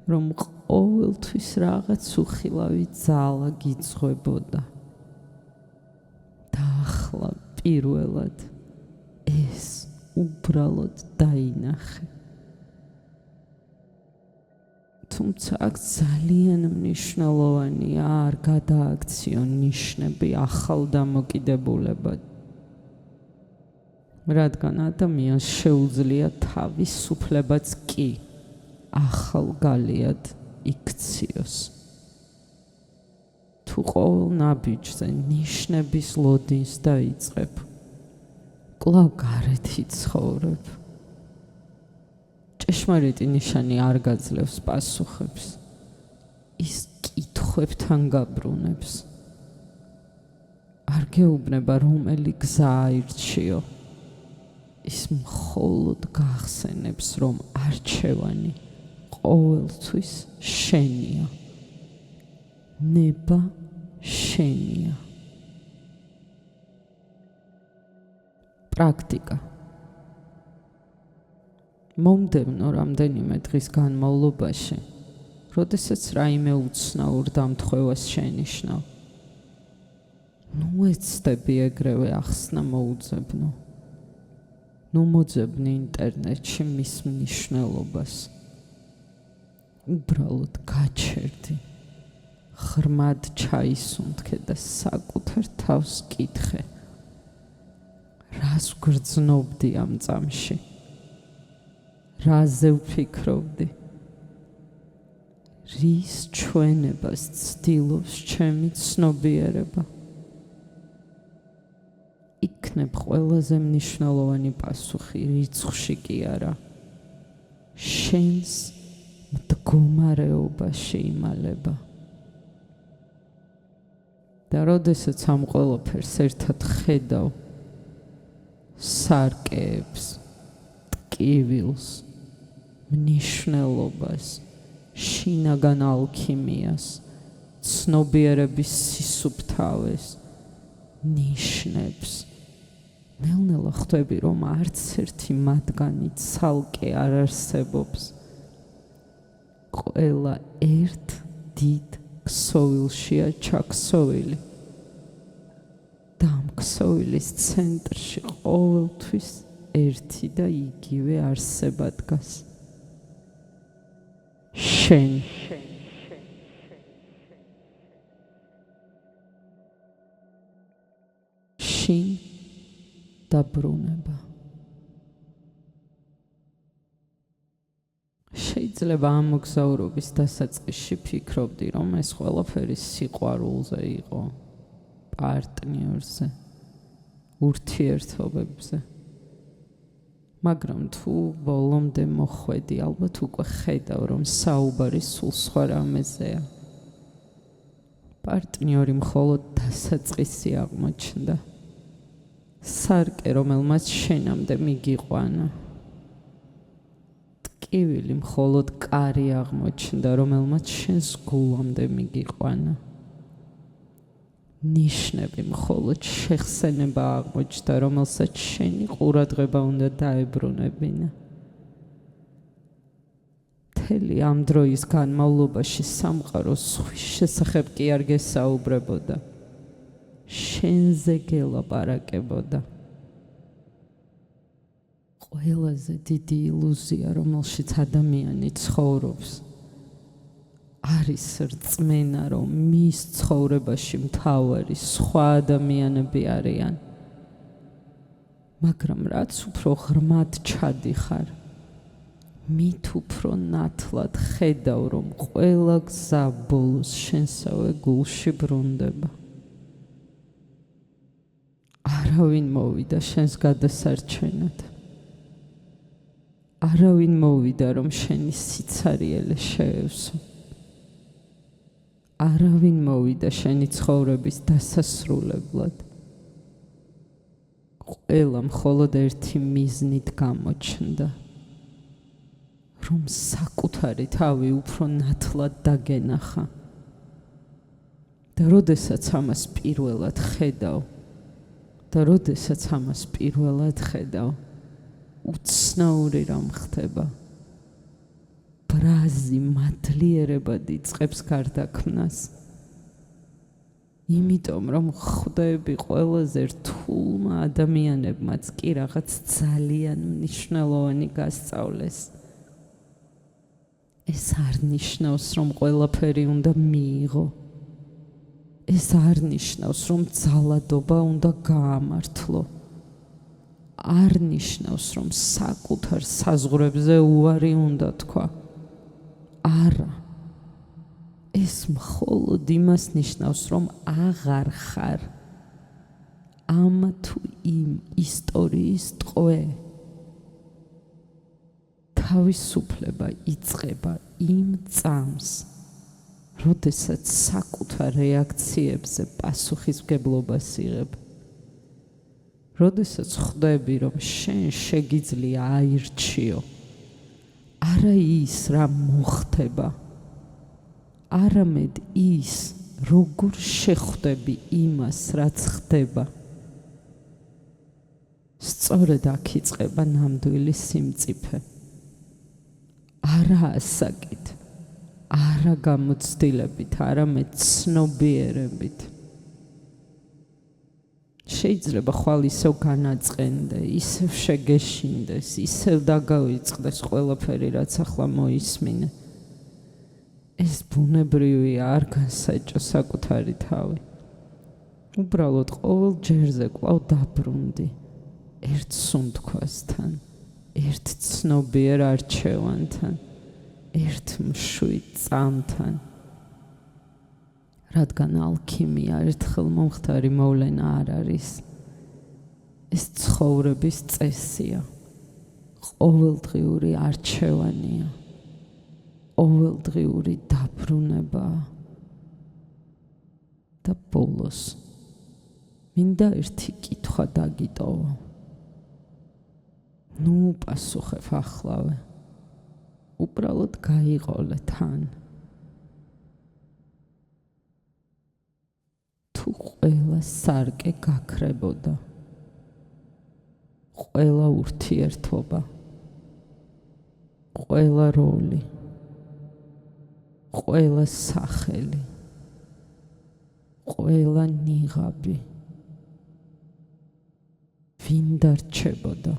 რომ ყოველთვის რაღაც უხილავი ძალა გიწვებოდა და ახლა პირველად ეს უბრალოდ დაინახე. თუმცა აქ ძალიან მნიშვნელოვანია არ გადააქციო ნიშნები ახალ დამოკიდებულებად, რადგან ადამიანს შეუძლია თავისუფლებაც კი ახალ გალიად იქციოს. თუ ყოველ ნაბიჯზე ნიშნების ლოდინს დაიწყებ, კვლავ გარეთ იცხოვრებ. ჭეშმარიტი ნიშანი არ გაძლევს პასუხებს, ის კითხვებთან გაბრუნებს. არ გეუბნება რომელი გზა აირჩიო, ის მხოლოდ გახსენებს, რომ არჩევანი ყოველთვის შენია, ნება შენია. პრაქტიკა. მომდევნო რამდენიმე დღის განმავლობაში, როდესაც რაიმე უცნაურ დამთხვევას შენიშნავ, ეცდები ეგრევე ახსნა მოუძებნო. მოძებნი ინტერნეტში მის მნიშვნელობას. უბრალოდ გაჩერდი, ღრმად ჩაისუნთქე და საკუთარ თავს კითხე, რას ვგრძნობდი ამ წამში, რაზე ვფიქრობდი, რის ჩვენებას ცდილობს ჩემი ცნობიერება. იქნებ ყველაზე მნიშვნელოვანი პასუხი რიცხვში კი არა, შენს მდგომარეობაში იმალება. და როდესაც ამ ყველაფერს ერთად ხედავ, სარკეებს, ტკივილს, მნიშვნელობას, შინაგან ალქიმიას, ცნობიერების სისუფთავეს, ნიშნებს, ნელ-ნელა ხვდები, რომ არც ერთი მათგანი ცალკე არ არსებობს. ყველა ერთ დიდ ქსოვილშია ჩაქსოვილი და ამ ქსოვილის ცენტრში ყოველთვის ერთი და იგივე არსება დგას. შენ. შინ დაბრუნება. შეიძლება ამ მოგზაურობის დასაწყისში ფიქრობდი, რომ ეს ყველაფერი სიყვარულზე იყო, პარტნიორზე, ურთიერთობებზე. მაგრამ თუ ბოლომდე მოხვედი, ალბათ უკვე ხედავ, რომ საუბარი სულ სხვა რამეზეა. პარტნიორი მხოლოდ დასაწყისი აღმოჩნდა. სარკე, რომელმაც შენამდე მიგიყვანა. ტკივილი მხოლოდ კარი აღმოჩნდა, რომელმაც შენს გულამდე მიგიყვანა. ნიშნები მხოლოდ შეხსენება აღმოჩნდა, რომელსაც შენი ყურადღება უნდა დაებრუნებინა. მთელი ამ დროის განმავლობაში სამყარო სხვის შესახებ კი არ გესაუბრებოდა, შენზე გელაპარაკებოდა. ყველაზე დიდი ილუზია, რომელშიც ადამიანი ცხოვრობს, არის რწმენა, რომ მის ცხოვრებაში მთავარი სხვა ადამიანები არიან. მაგრამ რაც უფრო ღრმად ჩადიხარ, მით უფრო ნათლად ხედავ, რომ ყველა გზა ბოლოს შენსავე გულში ბრუნდება. არავინ მოვიდა შენს გადასარჩენად. არავინ მოვიდა, რომ შენი სიცარიელე შეევსო. არავინ მოვიდა შენი ცხოვრების დასასრულებლად. ყველა მხოლოდ ერთი მიზნით გამოჩნდა, რომ საკუთარი თავი უფრო ნათლად დაგენახა. და როდესაც ამას პირველად ხედავ, და როდესაც ამას პირველად ხედავ, უცნაური რამ ხდება. ბრაზი მადლიერებად იწყებს გარდაქმნას. იმიტომ რომ ხვდები ყველაზე რთულმა ადამიანებმაც კი რაღაც ძალიან მნიშვნელოვანი გასწავლეს. ეს არ ნიშნავს, რომ ყველაფერი უნდა მიიღო. ეს არ ნიშნავს, რომ ძალადობა უნდა გაამართლო. არ ნიშნავს, რომ საკუთარ საზღვრებზე უარი უნდა თქვა. არა. ეს მხოლოდ იმას ნიშნავს, რომ აღარ ხარ ამ თუ იმ ისტორიის ტყვე. თავისუფლება იწყება იმ წამს, როდესაც საკუთარ რეაქციებზე პასუხისმგებლობას იღებ. როდესაც ხვდები, რომ შენ შეგიძლია აირჩიო, არა ის რა მოხდება, არამედ ის, როგორ შეხვდები იმას, რაც ხდება. სწორედ აქ იწყება ნამდვილი სიმწიფე. არა ასაკით, არა გამოცდილებით, არამედ ცნობიერებით. შეიძლება ხვალ ისევ განაწყენდე, ისევ შეგეშინდეს, ისევ დაგავიწყდეს ყველაფერი, რაც ახლა მოისმინე. ეს ბუნებრივია, არ განსაჭო საკუთარი თავი. უბრალოდ ყოველ ჯერზე კვლავ დაბრუნდი ერთ სუნთქვასთან, ერთ ცნობიერ არჩევანთან, ერთ მშვიდ წამთან. რადგან ალქიმია ერთხელ მომხდარი მოვლენა არ არის. ეს ცხოვრების წესია, ყოველდღიური არჩევანია, ყოველდღიური დაბრუნებაა. და ბოლოს მინდა ერთი კითხვა დაგიტოვო. ნუ პასუხებ ახლავე. უბრალოდ გაიყოლე თან. თუ ყველა სარკე გაქრებოდა, ყველა ურთიერთობა, ყველა როლი, ყველა სახელი, ყველა ნიღაბი, ვინ დარჩებოდა?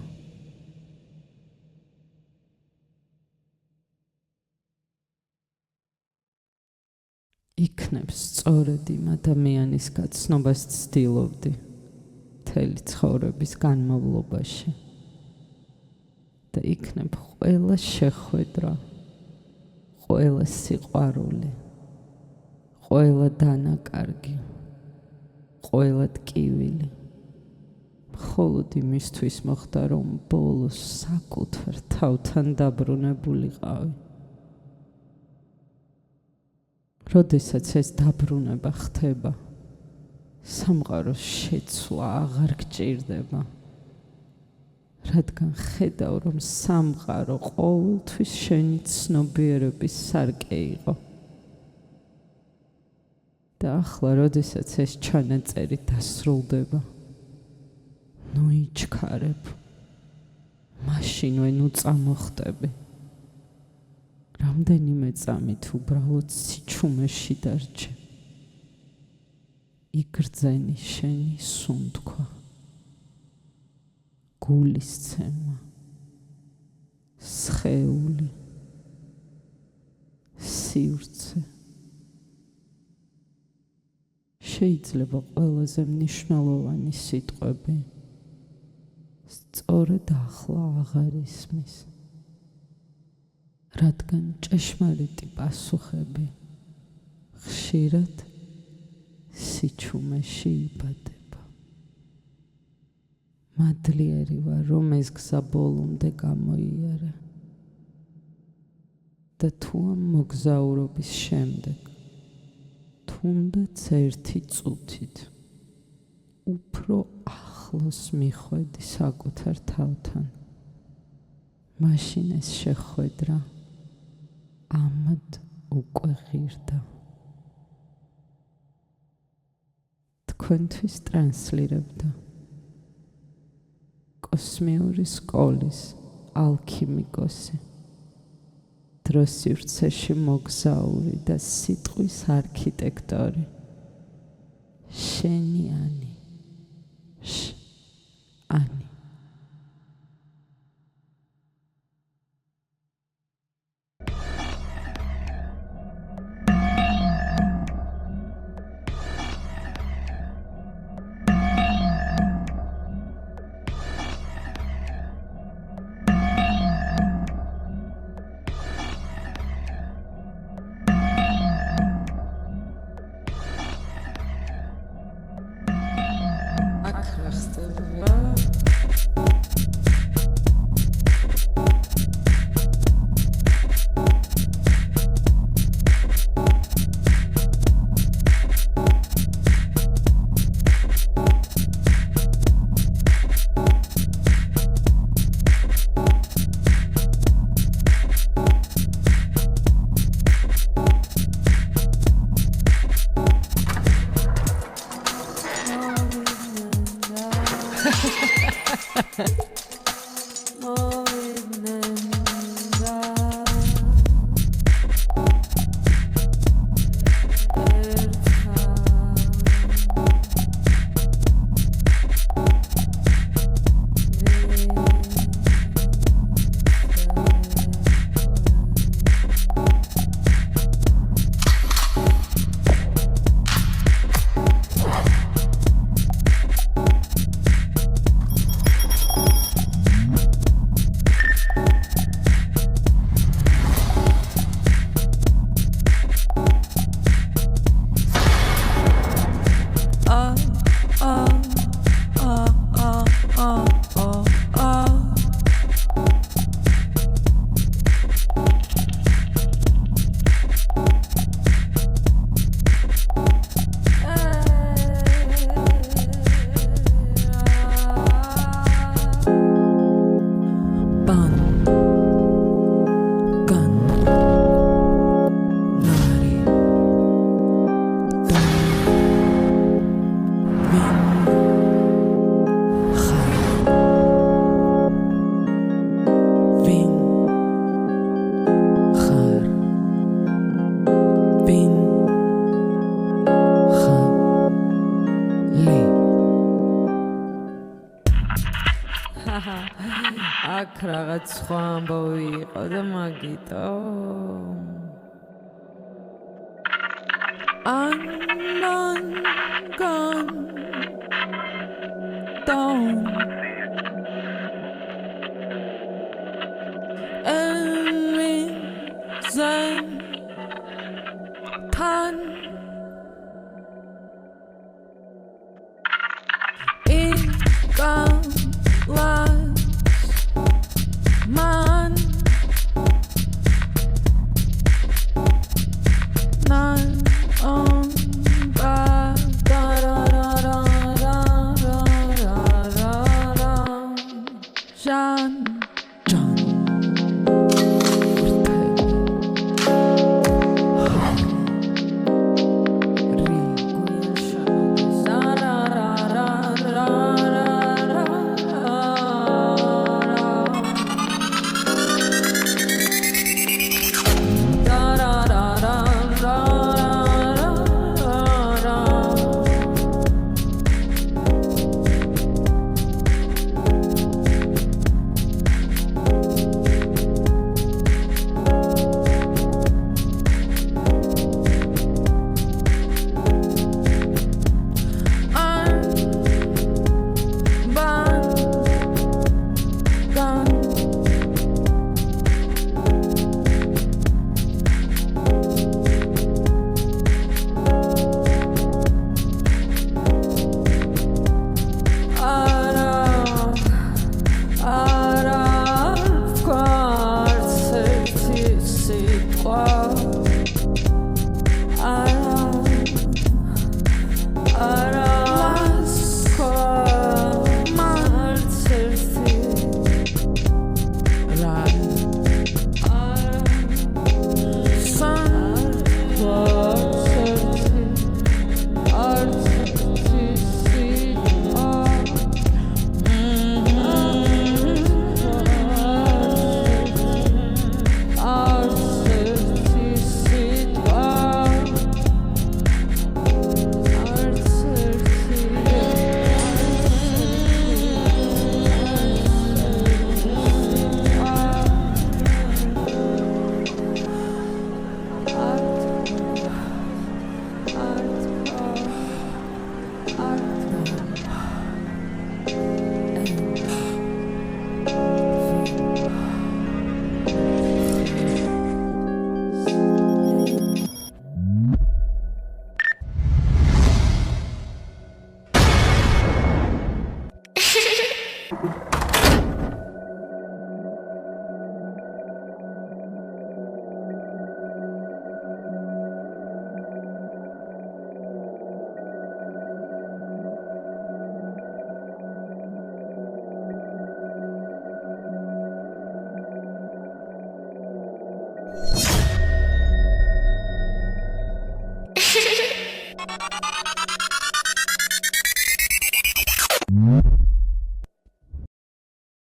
იქნებ სწორედ იმ ადამიანის გაცნობას ცდილობდი მთელი ცხოვრების განმავლობაში და იქნებ ყველა შეხვედრა, ყველა სიყვარული, ყველა დანაკარგი, ყველა ტკივილი მხოლოდ იმისთვის მოხდა, რომ ბოლოს საკუთარ თავთან დაბრუნებულიყავი. როდესაც ეს დაბრუნება ხდება, სამყაროს შეცვლა აღარ გჭირდება, რადგან ხედავ, რომ სამყარო ყოველთვის შენი ცნობიერების სარკე იყო. და ახლა, როდესაც ეს ჩანაწერი დასრულდება, ნუ იჩქარებ, მაშინვე ნუ წამოხტები. რამდენიმე წამით უბრალოდ სიჩუმეში დარჩე. იგრძენი შენი სუნთქვა, გულის ცემა, სხეული, სივრცე. შეიძლება ყველაზე მნიშვნელოვანი სიტყვები სწორედ ახლა აღარ ისმის. რადგან ჭეშმარიტი პასუხები ხშირად სიჩუმეში იბადება. მადლიერი ვარ, რომ ეს გზა ბოლომდე გამოიარე. და თუ ამ მოგზაურობის შემდეგ, თუნდაც ერთი წუთით უფრო ახლოს მიხვედი საკუთარ თავთან, მაშინ ეს შეხვედრა ამად უკვე ღირდა. თქვენთვის ტრანსლირებდა კოსმიური სკოლის ალქიმიკოსი, დროს სივრცეში მოგზაური და სიტყვის არქიტექტორი, შენიანი, ანი. აქ რაღაც სხვა ამბავი იყო და მაგიტო Tan